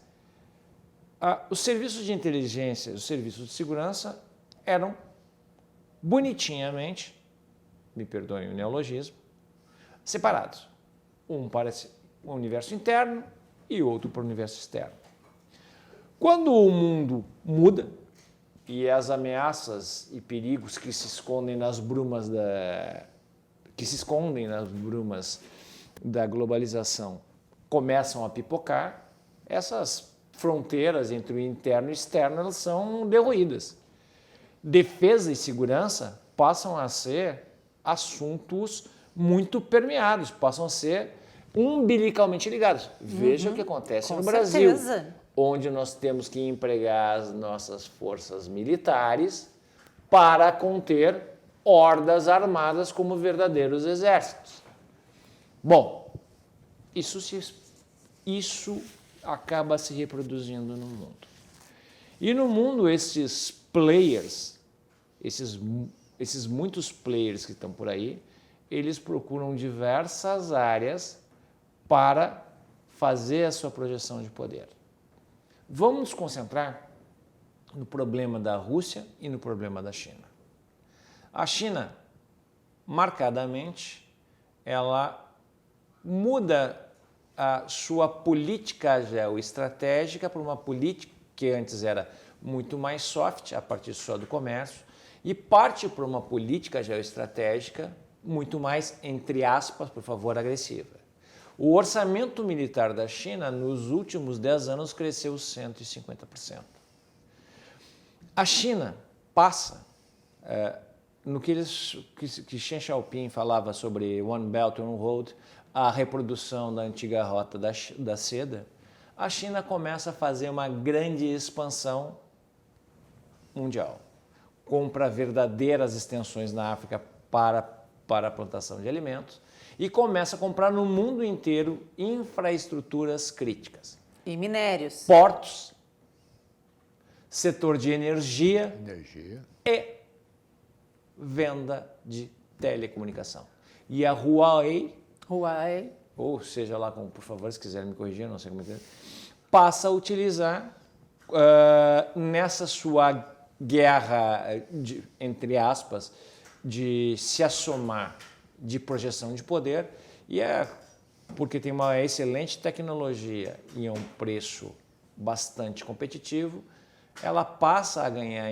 os serviços de inteligência, os serviços de segurança eram bonitinhamente, me perdoem o neologismo, separados. Um para o universo interno e outro para o universo externo. Quando o mundo muda e as ameaças e perigos que se escondem nas brumas da globalização começam a pipocar, essas fronteiras entre o interno e o externo elas são derruídas. Defesa e segurança passam a ser assuntos muito permeados, passam a ser umbilicalmente ligados. Veja o que acontece no Brasil, onde nós temos que empregar as nossas forças militares para conter hordas armadas como verdadeiros exércitos. Bom, isso acaba se reproduzindo no mundo. E no mundo, esses players, esses muitos players que estão por aí, eles procuram diversas áreas para fazer a sua projeção de poder. Vamos nos concentrar no problema da Rússia e no problema da China. A China, marcadamente, ela muda a sua política geoestratégica para uma política que antes era muito mais soft, a partir só do comércio, e parte para uma política geoestratégica muito mais, entre aspas, por favor, agressiva. O orçamento militar da China, nos últimos 10 anos, cresceu 150%. A China passa no que Chen Xiaoping falava sobre One Belt, One Road, a reprodução da antiga rota da seda. A China começa a fazer uma grande expansão mundial. Compra verdadeiras extensões na África para a plantação de alimentos e começa a comprar no mundo inteiro infraestruturas críticas. E minérios. Portos, setor de energia e venda de telecomunicação. E a Huawei, ou seja lá, por favor, se quiserem me corrigir, não sei como é que é, passa a utilizar nessa sua guerra, entre aspas, de se assomar de projeção de poder, e porque tem uma excelente tecnologia e é um preço bastante competitivo, ela passa a ganhar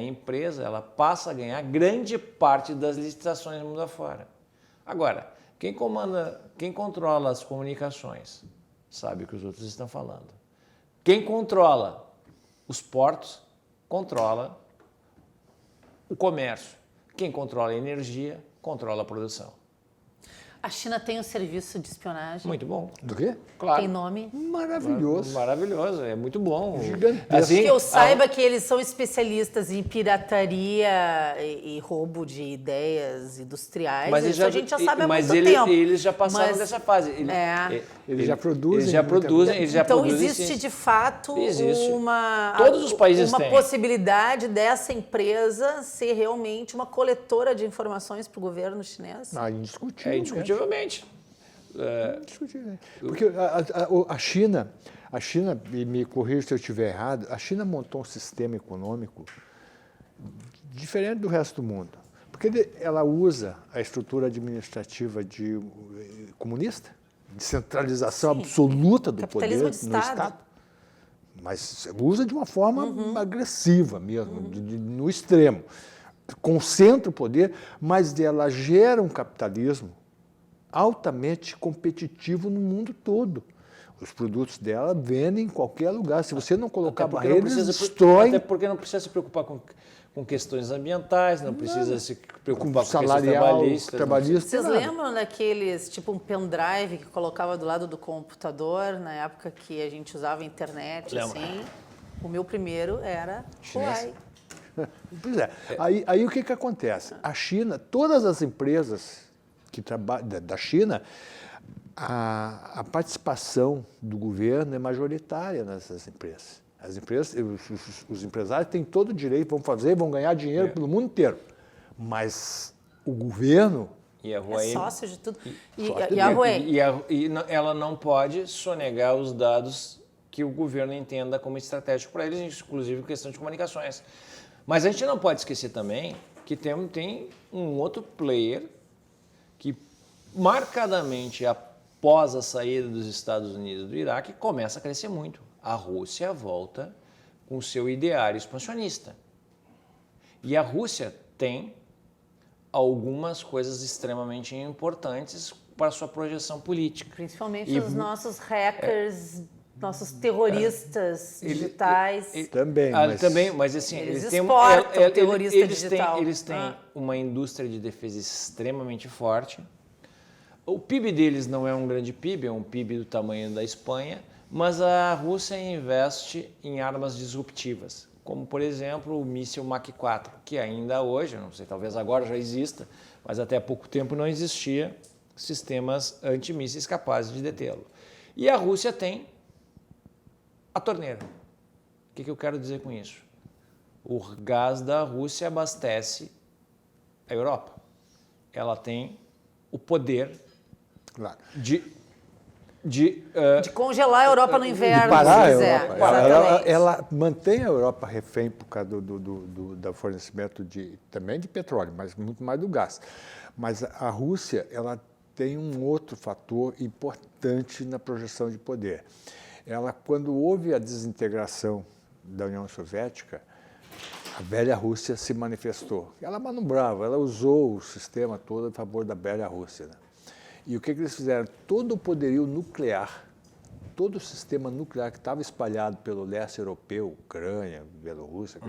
ela passa a ganhar grande parte das licitações do mundo afora. Agora, quem controla as comunicações sabe o que os outros estão falando. Quem controla os portos, controla o comércio. Quem controla a energia, controla a produção. A China tem um serviço de espionagem. Muito bom. Do quê? Claro. Tem nome. Maravilhoso. Maravilhoso, é muito bom. Gigantesco. Assim, Que eu saiba que eles são especialistas em pirataria e roubo de ideias industriais. Mas Isso a gente já sabe há muito tempo. Mas eles já passaram dessa fase. Eles já produzem. Eles já produzem. Então existe de fato Todos os países uma têm. possibilidade dessa empresa ser realmente uma coletora de informações para o governo chinês? Indiscutível. Indiscutivelmente. Indiscutível. Porque a China, e me corrija se eu estiver errado, a China montou um sistema econômico diferente do resto do mundo. Porque ela usa a estrutura administrativa comunista, de centralização absoluta do poder no Estado. Mas usa de uma forma agressiva mesmo, no extremo. Concentra o poder, mas ela gera um capitalismo altamente competitivo no mundo todo. Os produtos dela vendem em qualquer lugar. Se você não colocar barreiras, eles destroem. Até porque não precisa se preocupar com questões ambientais, não precisa se preocupar com salarial, questões trabalhistas. Vocês lembram daqueles, tipo um pendrive que colocava do lado do computador, na época que a gente usava a internet, assim? O meu primeiro era Huawei. Pois é. Aí o que acontece? A China, todas as empresas que trabalham da China, a participação do governo é majoritária nessas empresas. As empresas, os empresários têm todo o direito, vão ganhar dinheiro pelo mundo inteiro. Mas o governo é sócio de tudo. E a Huawei? Ela não pode sonegar os dados que o governo entenda como estratégico para eles, inclusive questão de comunicações. Mas a gente não pode esquecer também que tem um outro player que, marcadamente após a saída dos Estados Unidos do Iraque, começa a crescer muito. A Rússia volta com o seu ideário expansionista. E a Rússia tem algumas coisas extremamente importantes para a sua projeção política. Principalmente os nossos hackers, nossos terroristas digitais. Também, mas assim, eles exportam terrorista digital. Eles têm uma indústria de defesa extremamente forte. O PIB deles não é um grande PIB, é um PIB do tamanho da Espanha, mas a Rússia investe em armas disruptivas, como, por exemplo, o míssil Mach 4, que ainda hoje, não sei, talvez agora já exista, mas até há pouco tempo não existia sistemas antimísseis capazes de detê-lo. E a Rússia tem a torneira. O que eu quero dizer com isso? O gás da Rússia abastece a Europa. Ela tem o poder de congelar a Europa no inverno. De parar se a quiser. Europa. Ela mantém a Europa refém por causa do fornecimento também de petróleo, mas muito mais do gás. Mas a Rússia, ela tem um outro fator importante na projeção de poder. Quando houve a desintegração da União Soviética, a velha Rússia se manifestou. Ela manobrava, ela usou o sistema todo a favor da velha Rússia. Né? E o que eles fizeram? Todo o poderio nuclear todo o sistema nuclear que estava espalhado pelo leste europeu, Ucrânia, Bielorrússia,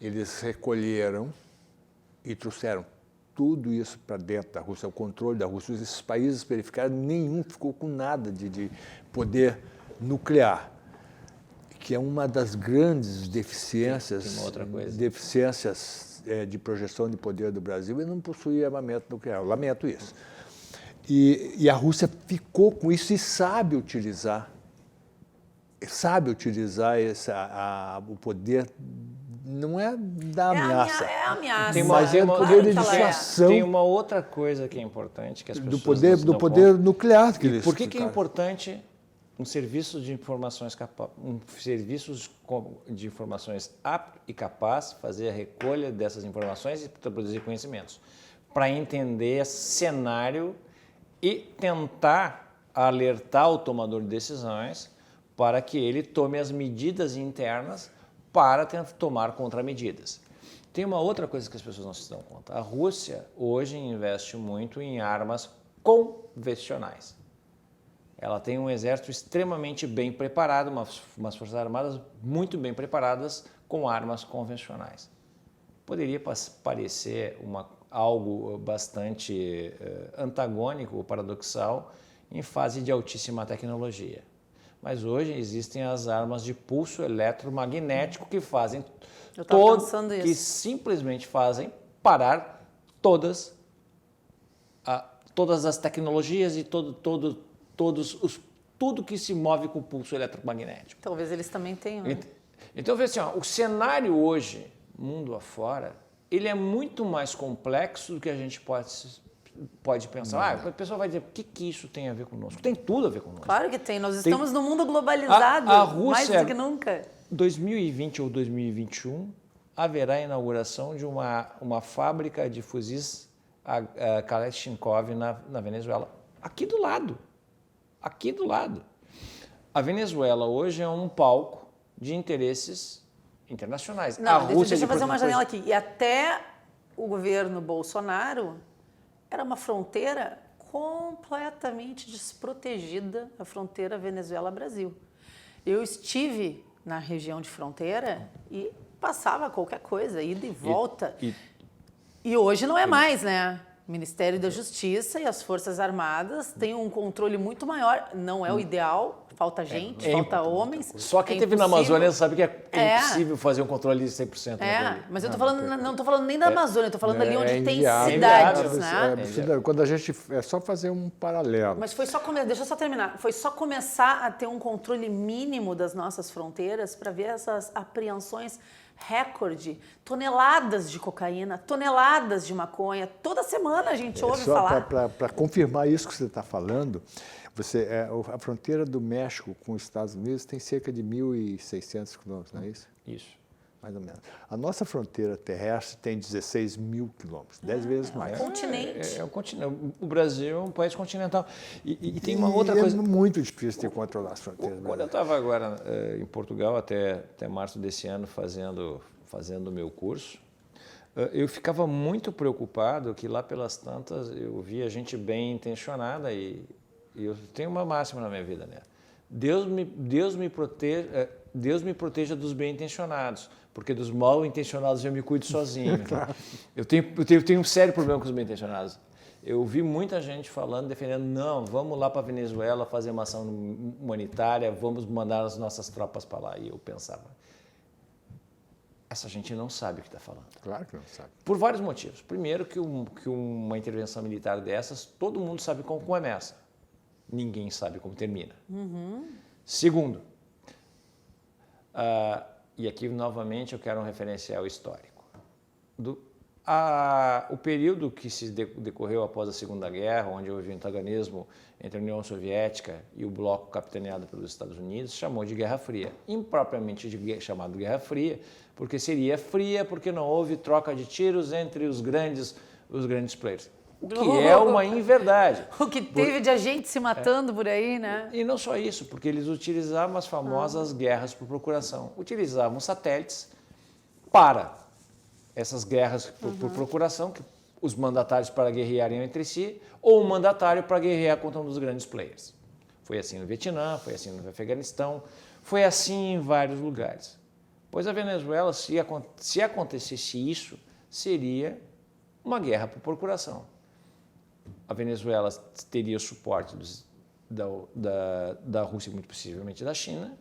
eles recolheram e trouxeram tudo isso para dentro da Rússia, o controle da Rússia. Esses países periféricos, nenhum ficou com nada de poder nuclear, que é uma das grandes deficiências, Tem uma outra coisa. deficiências de projeção de poder do Brasil, e não possuía armamento nuclear. Eu lamento isso. E a Rússia ficou com isso e sabe utilizar o poder. Não é da ameaça. É ameaça. Mas é o poder de dissuasão. Tem uma outra coisa que é importante que as pessoas do poder nuclear que eles Por que é ficaram. importante um serviço de informações de informações apto e capaz de fazer a recolha dessas informações e produzir conhecimentos, para entender esse cenário e tentar alertar o tomador de decisões para que ele tome as medidas internas para tomar contramedidas. Tem uma outra coisa que as pessoas não se dão conta. A Rússia hoje investe muito em armas convencionais. Ela tem um exército extremamente bem preparado, umas forças armadas muito bem preparadas com armas convencionais. Poderia parecer algo bastante antagônico ou paradoxal em fase de altíssima tecnologia. Mas hoje existem as armas de pulso eletromagnético que fazem que simplesmente fazem parar todas as tecnologias e tudo que se move com o pulso eletromagnético. Talvez eles também tenham. Né? Então, veja assim, o cenário hoje, mundo afora, ele é muito mais complexo do que a gente pode pensar. A pessoa vai dizer, o que isso tem a ver conosco? Tem tudo a ver conosco. Claro que tem. Nós estamos num mundo globalizado, a Rússia, mais do que nunca. 2020 ou 2021, haverá a inauguração de uma fábrica de fuzis Kalashnikov na Venezuela. Aqui do lado. A Venezuela hoje é um palco de interesses internacionais. Não, deixa eu fazer uma janela aqui. E até o governo Bolsonaro era uma fronteira completamente desprotegida, a fronteira Venezuela-Brasil. Eu estive na região de fronteira e passava qualquer coisa, ida e volta. E hoje não é mais, né? O Ministério da Justiça e as Forças Armadas têm um controle muito maior. Não é o ideal, falta gente, falta homens. Só quem esteve na Amazônia sabe que é impossível fazer um controle de 100%. Mas eu não estou falando nem da Amazônia, estou falando ali onde tem cidades, né? Quando a gente... É só fazer um paralelo. Mas foi só deixa eu só terminar. Foi só começar a ter um controle mínimo das nossas fronteiras para ver essas apreensões recorde, toneladas de cocaína, toneladas de maconha. Toda semana a gente ouve falar. Para confirmar isso que você está falando, a fronteira do México com os Estados Unidos tem cerca de 1.600 quilômetros, não é isso? Isso. Mais ou menos. A nossa fronteira terrestre tem 16 mil quilômetros, 10 vezes mais. É um continente. É um continente. O Brasil é um país continental. E tem uma outra coisa... É muito difícil de controlar as fronteiras. Quando eu estava agora em Portugal, até março desse ano, fazendo o meu curso, eu ficava muito preocupado que lá pelas tantas eu via gente bem intencionada e eu tenho uma máxima na minha vida, né? Deus me proteja dos bem intencionados, porque dos mal intencionados eu me cuido sozinho. Eu tenho um sério problema com os bem intencionados. Eu vi muita gente defendendo, não, vamos lá para a Venezuela fazer uma ação humanitária, vamos mandar as nossas tropas para lá. E eu pensava, essa gente não sabe o que está falando. Claro que não sabe. Por vários motivos. Primeiro, que uma intervenção militar dessas, todo mundo sabe como começa. Ninguém sabe como termina. Segundo, e aqui novamente eu quero um referencial histórico. O período que se decorreu após a Segunda Guerra, onde houve o antagonismo entre a União Soviética e o bloco capitaneado pelos Estados Unidos, chamou de Guerra Fria. Impropriamente chamado Guerra Fria, porque seria fria porque não houve troca de tiros entre os grandes players. O que é uma inverdade. O que teve de gente se matando por aí, né? E não só isso, porque eles utilizavam as famosas guerras por procuração. Utilizavam satélites para essas guerras por procuração, que os mandatários para guerrearem entre si, ou o mandatário para guerrear contra um dos grandes players. Foi assim no Vietnã, foi assim no Afeganistão, foi assim em vários lugares. Pois a Venezuela, se acontecesse isso, seria uma guerra por procuração. A Venezuela teria o suporte da Rússia, muito possivelmente da China,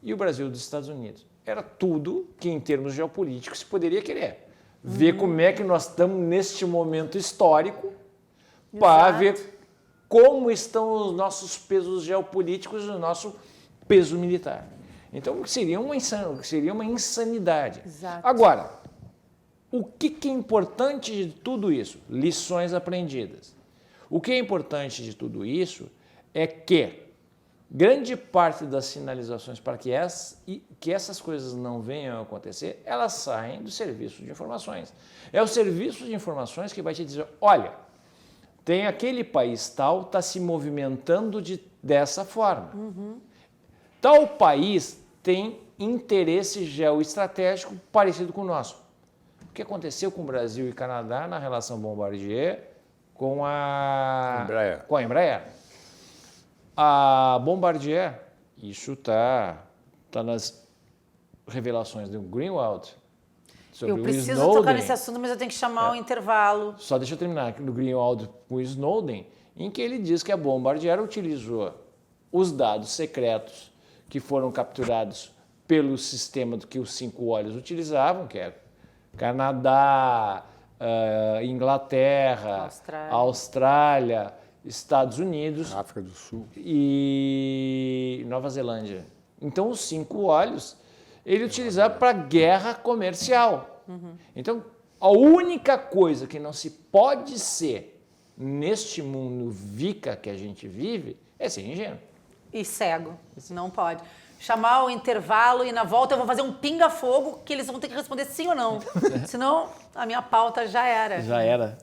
e o Brasil dos Estados Unidos. Era tudo que, em termos geopolíticos, se poderia querer. Ver como é que nós estamos neste momento histórico, para ver como estão os nossos pesos geopolíticos e o nosso peso militar. Então, seria uma insanidade. Exato. Agora, o que é importante de tudo isso? Lições aprendidas. O que é importante de tudo isso é que grande parte das sinalizações para que essas coisas não venham a acontecer, elas saem do serviço de informações. É o serviço de informações que vai te dizer, olha, tem aquele país tal, está se movimentando dessa forma. Tal país tem interesse geoestratégico parecido com o nosso. O que aconteceu com o Brasil e Canadá na relação Bombardier com a Embraer? A Bombardier, isso está nas revelações do Greenwald sobre o Snowden. Eu preciso tocar nesse assunto, mas eu tenho que chamar o intervalo. Só deixa eu terminar aqui no Greenwald com o Snowden, em que ele diz que a Bombardier utilizou os dados secretos que foram capturados pelo sistema que os 5 olhos utilizavam, que é Canadá, Inglaterra, Austrália, Estados Unidos, África do Sul e Nova Zelândia. Então, os 5 olhos ele utilizava para guerra comercial. Então, a única coisa que não se pode ser neste mundo VICA que a gente vive é ser ingênuo. E cego, não pode. Chamar o intervalo e na volta eu vou fazer um pinga-fogo que eles vão ter que responder sim ou não. Senão a minha pauta já era. Já era.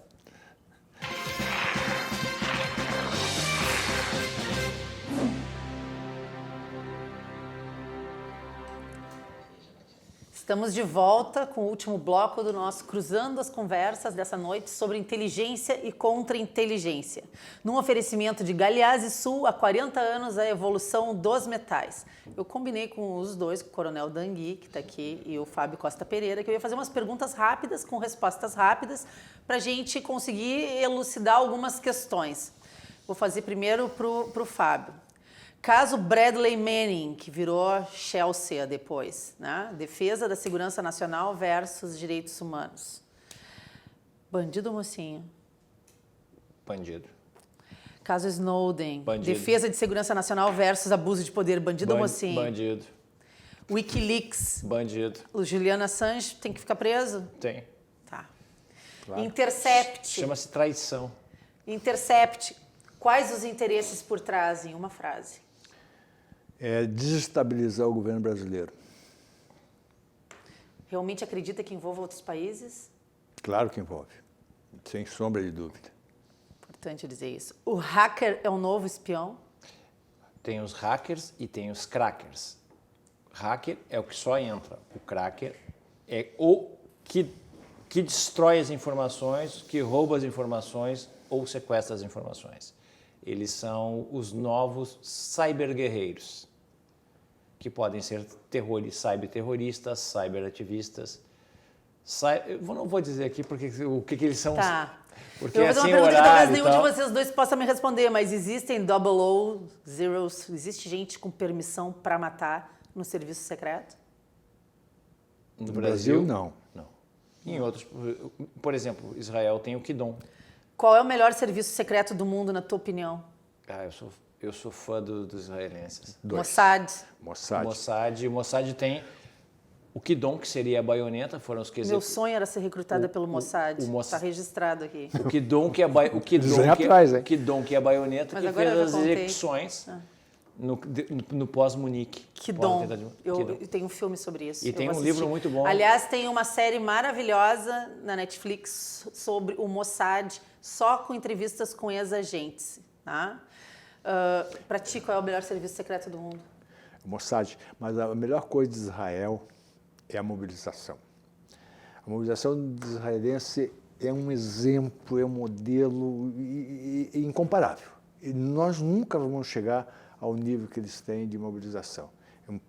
Estamos de volta com o último bloco do nosso Cruzando as Conversas dessa noite sobre inteligência e contra-inteligência. Num oferecimento de Galeazzi Sul, há 40 anos, a evolução dos metais. Eu combinei com os dois, com o Coronel Dangui, que está aqui, e o Fábio Costa Pereira, que eu ia fazer umas perguntas rápidas, com respostas rápidas, para a gente conseguir elucidar algumas questões. Vou fazer primeiro para o Fábio. Caso Bradley Manning, que virou Chelsea depois, né? Defesa da segurança nacional versus direitos humanos. Bandido ou mocinho? Bandido. Caso Snowden, Bandido. Defesa de segurança nacional versus abuso de poder, bandido ou mocinho? Bandido. Wikileaks, Bandido. o Julian Assange tem que ficar preso? Tem. Tá. Claro. Intercept. Chama-se traição. Intercept. Quais os interesses por trás, em uma frase? É desestabilizar o governo brasileiro. Realmente acredita que envolva outros países? Claro que envolve, sem sombra de dúvida. Importante dizer isso. O hacker é um novo espião? Tem os hackers e tem os crackers. Hacker é o que só entra. O cracker é o que destrói as informações, que rouba as informações ou sequestra as informações. Eles são os novos cyberguerreiros, que podem ser cyberterroristas, cyberativistas. Eu não vou dizer aqui o que eles são. Tá. Porque eu vou fazer assim, uma pergunta que talvez nenhum de tal. vocês dois possa me responder, mas existem 00, zeros, existe gente com permissão para matar no serviço secreto? No Brasil, não. Não. Em outros, por exemplo, Israel tem o Kidon. Qual é o melhor serviço secreto do mundo, na tua opinião? Eu sou fã dos israelenses. Mossad. Mossad. O Mossad tem o Kidon, que seria a baioneta, foram os que Meu sonho era ser recrutada pelo Mossad. o Está registrado aqui. O Kidon, que é o Kidon, que é a baioneta, Mas que agora fez eu as já contei. execuções no pós-Munique. Kidon. Kidon. Eu tenho um filme sobre isso. E eu tem vou um assistir. livro muito bom. Aliás, tem uma série maravilhosa na Netflix sobre o Mossad, só com entrevistas com ex-agentes. Tá? Para ti, qual é o melhor serviço secreto do mundo? Mossad. Mas a melhor coisa de Israel é a mobilização. A mobilização do israelense é um exemplo, é um modelo incomparável. E nós nunca vamos chegar ao nível que eles têm de mobilização. É um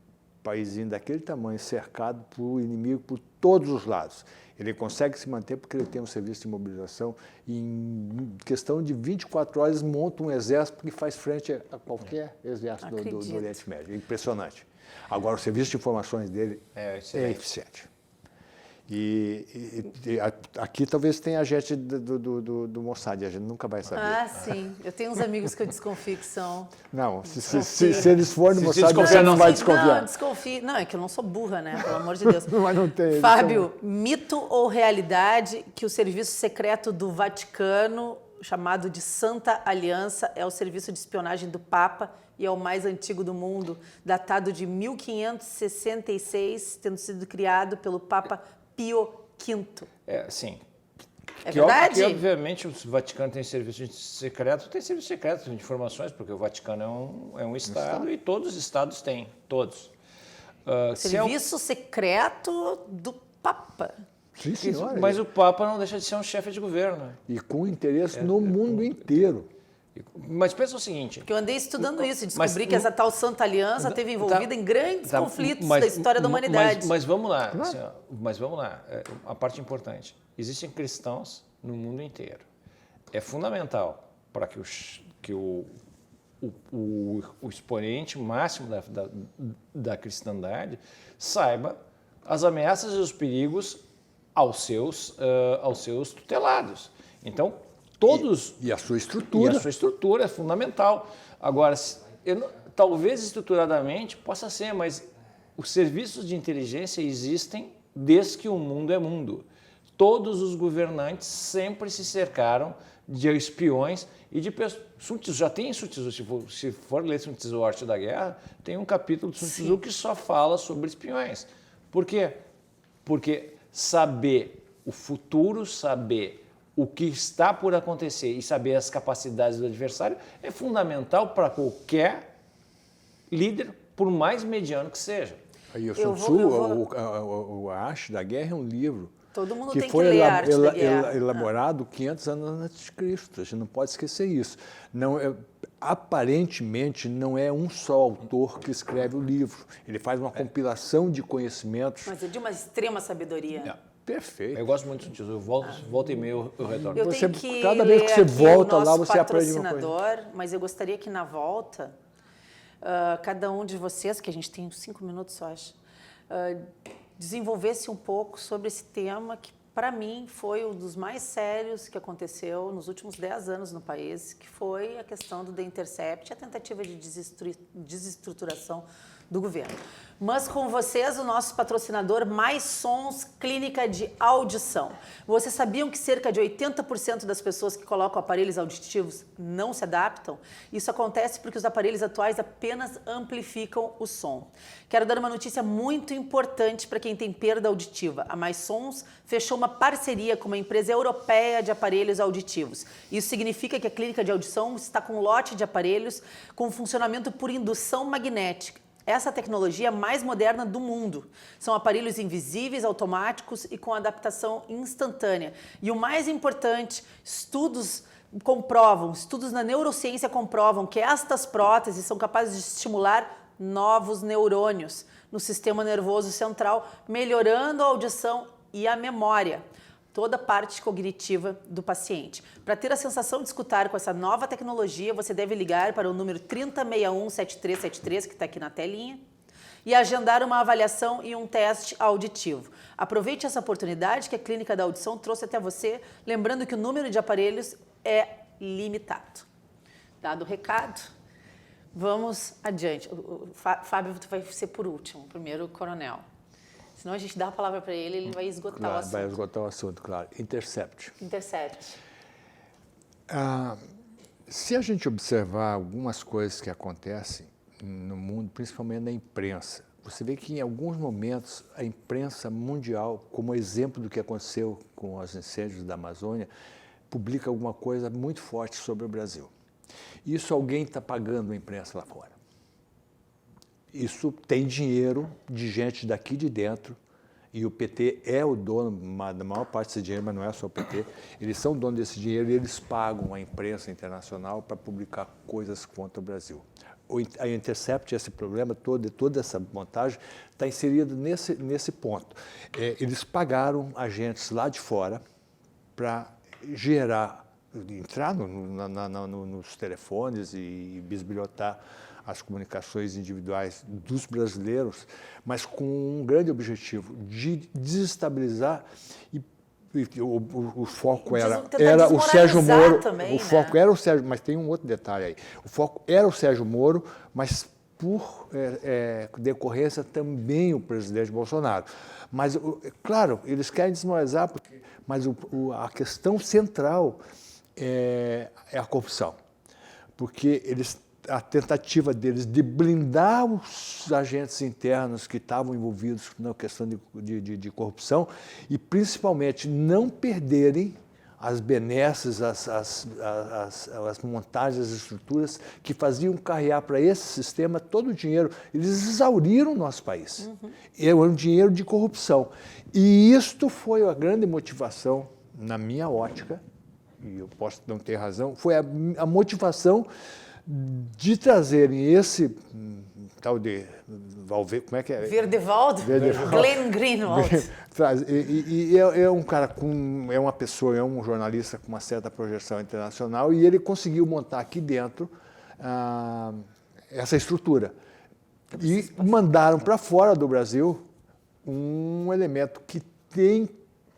paísinho daquele tamanho, cercado por inimigo por todos os lados. Ele consegue se manter porque ele tem um serviço de mobilização e em questão de 24 horas monta um exército que faz frente a qualquer exército do Oriente Médio. É impressionante. Agora, o serviço de informações dele é eficiente. Aqui talvez tenha a gente do Mossad, a gente nunca vai saber. Ah, sim. Eu tenho uns amigos que eu desconfio que são... Não, se eles forem no Mossad, você não vai desconfiar. Não, desconfio. Não, é que eu não sou burra, né? Pelo amor de Deus. Mas não tem. Fábio, mito ou realidade que o serviço secreto do Vaticano, chamado de Santa Aliança, é o serviço de espionagem do Papa e é o mais antigo do mundo, datado de 1566, tendo sido criado pelo Papa Pio V. Sim. É verdade? Que, obviamente, o Vaticano tem serviço secreto de informações, porque o Vaticano é um Estado e todos os Estados têm, todos. Serviço secreto do Papa. Sim, senhora. Mas o Papa não deixa de ser um chefe de governo. E com interesse no mundo inteiro. Mas pensa o seguinte... Porque eu andei estudando isso e descobri que essa tal Santa Aliança esteve envolvida em grandes conflitos da história da humanidade. Mas vamos lá, assim, a parte importante. Existem cristãos no mundo inteiro. É fundamental para que o expoente máximo da cristandade saiba as ameaças e os perigos aos seus tutelados. Então, todos... E a sua estrutura. E a sua estrutura é fundamental. Agora, talvez estruturadamente possa ser, mas os serviços de inteligência existem desde que o mundo é mundo. Todos os governantes sempre se cercaram de espiões e de pessoas. Sun Tzu, já tem Sun Tzu, se for ler Sun Tzu, A Arte da Guerra, tem um capítulo de Sun Tzu que só fala sobre espiões. Por quê? Porque saber o futuro, saber o que está por acontecer e saber as capacidades do adversário é fundamental para qualquer líder, por mais mediano que seja. Aí o Sun Tzu, A Arte da Guerra é um livro todo mundo que tem foi que ler a Arte da Guerra. elaborado 500 anos antes de Cristo. A gente não pode esquecer isso. Aparentemente, não é um só autor que escreve o livro. Ele faz uma compilação de conhecimentos. Mas é de uma extrema sabedoria. Perfeito. Eu gosto muito do Sun Tzu. Eu volta e meia eu retorno. Eu tenho que cada vez que você volta lá, você aprende uma coisa. Mas eu gostaria que na volta, cada um de vocês, que a gente tem 5 minutos só, acho, desenvolvesse um pouco sobre esse tema que, para mim, foi um dos mais sérios que aconteceu nos últimos 10 anos no país, que foi a questão do The Intercept, a tentativa de desestruturação do governo. Mas com vocês, o nosso patrocinador Mais Sons Clínica de Audição. Vocês sabiam que cerca de 80% das pessoas que colocam aparelhos auditivos não se adaptam? Isso acontece porque os aparelhos atuais apenas amplificam o som. Quero dar uma notícia muito importante para quem tem perda auditiva. A Mais Sons fechou uma parceria com uma empresa europeia de aparelhos auditivos. Isso significa que a clínica de audição está com um lote de aparelhos com funcionamento por indução magnética. Essa tecnologia mais moderna do mundo. São aparelhos invisíveis, automáticos e com adaptação instantânea. E o mais importante, estudos na neurociência comprovam que estas próteses são capazes de estimular novos neurônios no sistema nervoso central, melhorando a audição e a memória. Toda a parte cognitiva do paciente. Para ter a sensação de escutar com essa nova tecnologia, você deve ligar para o número 3061-7373, que está aqui na telinha, e agendar uma avaliação e um teste auditivo. Aproveite essa oportunidade que a Clínica da Audição trouxe até você, lembrando que o número de aparelhos é limitado. Dado o recado, vamos adiante. O Fábio vai ser por último, primeiro o coronel. Senão a gente dá a palavra para ele, ele vai esgotar o assunto. Vai esgotar o assunto, claro. Intercept. Se a gente observar algumas coisas que acontecem no mundo, principalmente na imprensa, você vê que em alguns momentos a imprensa mundial, como exemplo do que aconteceu com os incêndios da Amazônia, publica alguma coisa muito forte sobre o Brasil. Isso alguém está pagando a imprensa lá fora. Isso tem dinheiro de gente daqui de dentro, e o PT é o dono da maior parte desse dinheiro, mas não é só o PT. Eles são donos desse dinheiro e eles pagam a imprensa internacional para publicar coisas contra o Brasil. a Intercept, esse problema todo, toda essa montagem, está inserida nesse ponto. Eles pagaram agentes lá de fora para entrar nos telefones e bisbilhotar as comunicações individuais dos brasileiros, mas com um grande objetivo de desestabilizar e o foco era o Sérgio Moro. Também, o foco era o Sérgio, mas tem um outro detalhe aí. O foco era o Sérgio Moro, mas por decorrência também o presidente Bolsonaro. Mas, claro, eles querem desmoralizar, mas a questão central é a corrupção. Porque a tentativa deles de blindar os agentes internos que estavam envolvidos na questão de corrupção e, principalmente, não perderem as benesses, as montagens, as estruturas que faziam carrear para esse sistema todo o dinheiro. Eles exauriram o nosso país. Era um dinheiro de corrupção. E isto foi a grande motivação, na minha ótica, e eu posso não ter razão, foi a motivação de trazerem esse tal de como é que é? Verdewald, Glenn Greenwald. É um cara é uma pessoa, é um jornalista com uma certa projeção internacional e ele conseguiu montar aqui dentro essa estrutura. E mandaram para fora do Brasil um elemento que tem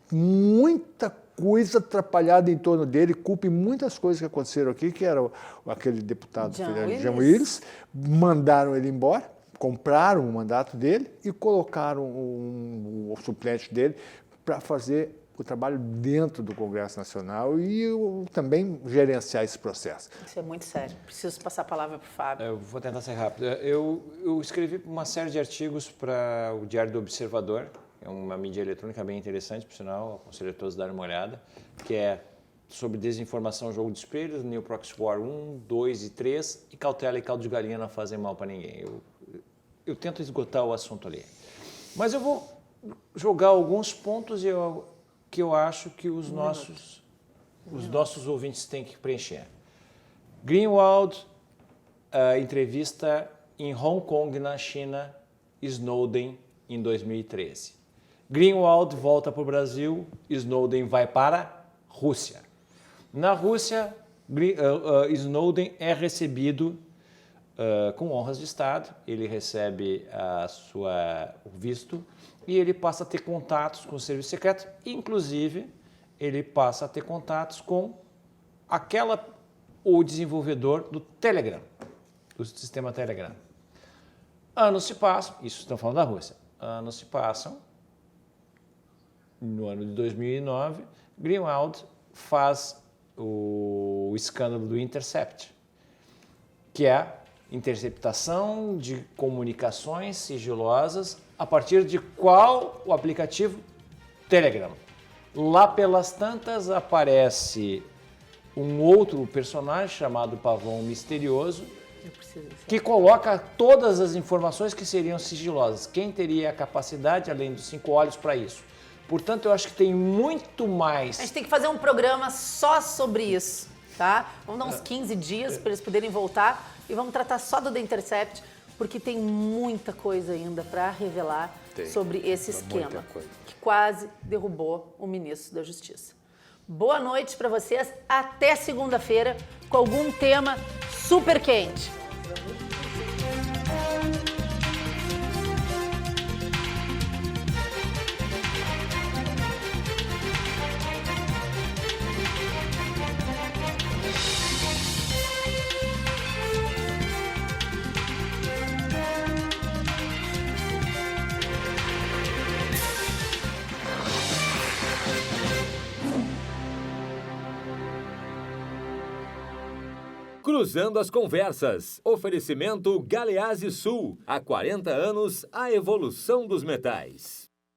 muita coisa atrapalhada em torno dele, culpa em muitas coisas que aconteceram aqui, que era aquele deputado Jean Willis, mandaram ele embora, compraram o mandato dele e colocaram o suplente dele para fazer o trabalho dentro do Congresso Nacional e também gerenciar esse processo. Isso é muito sério. Preciso passar a palavra para o Fábio. Eu vou tentar ser rápido. Eu escrevi uma série de artigos para o Diário do Observador, é uma mídia eletrônica bem interessante, por sinal, aconselho a todos a darem uma olhada, que é sobre desinformação, jogo de espelhos, New Proxy War 1, 2 e 3, e cautela e caldo de galinha não fazem mal para ninguém. Eu tento esgotar o assunto ali. Mas eu vou jogar alguns pontos que eu acho que os nossos ouvintes têm que preencher. Greenwald, entrevista em Hong Kong, na China, Snowden, em 2013. Greenwald volta para o Brasil, Snowden vai para a Rússia. Na Rússia, Snowden é recebido com honras de Estado, ele recebe o visto e ele passa a ter contatos com o serviço secreto, inclusive ele passa a ter contatos com o desenvolvedor do Telegram, do sistema Telegram. Anos se passam, isso estamos falando da Rússia, anos se passam, no ano de 2009, Greenwald faz o escândalo do Intercept, que é a interceptação de comunicações sigilosas a partir de qual o aplicativo Telegram. Lá pelas tantas aparece um outro personagem chamado Pavão Misterioso, que coloca todas as informações que seriam sigilosas. Quem teria a capacidade, além dos 5 olhos, para isso? Portanto, eu acho que tem muito mais... A gente tem que fazer um programa só sobre isso, tá? Vamos dar uns 15 dias para eles poderem voltar e vamos tratar só do The Intercept, porque tem muita coisa ainda para revelar sobre esse esquema que quase derrubou o ministro da Justiça. Boa noite para vocês, até segunda-feira com algum tema super quente. Cruzando as Conversas. Oferecimento Galeazzi Sul. Há 40 anos, a evolução dos metais.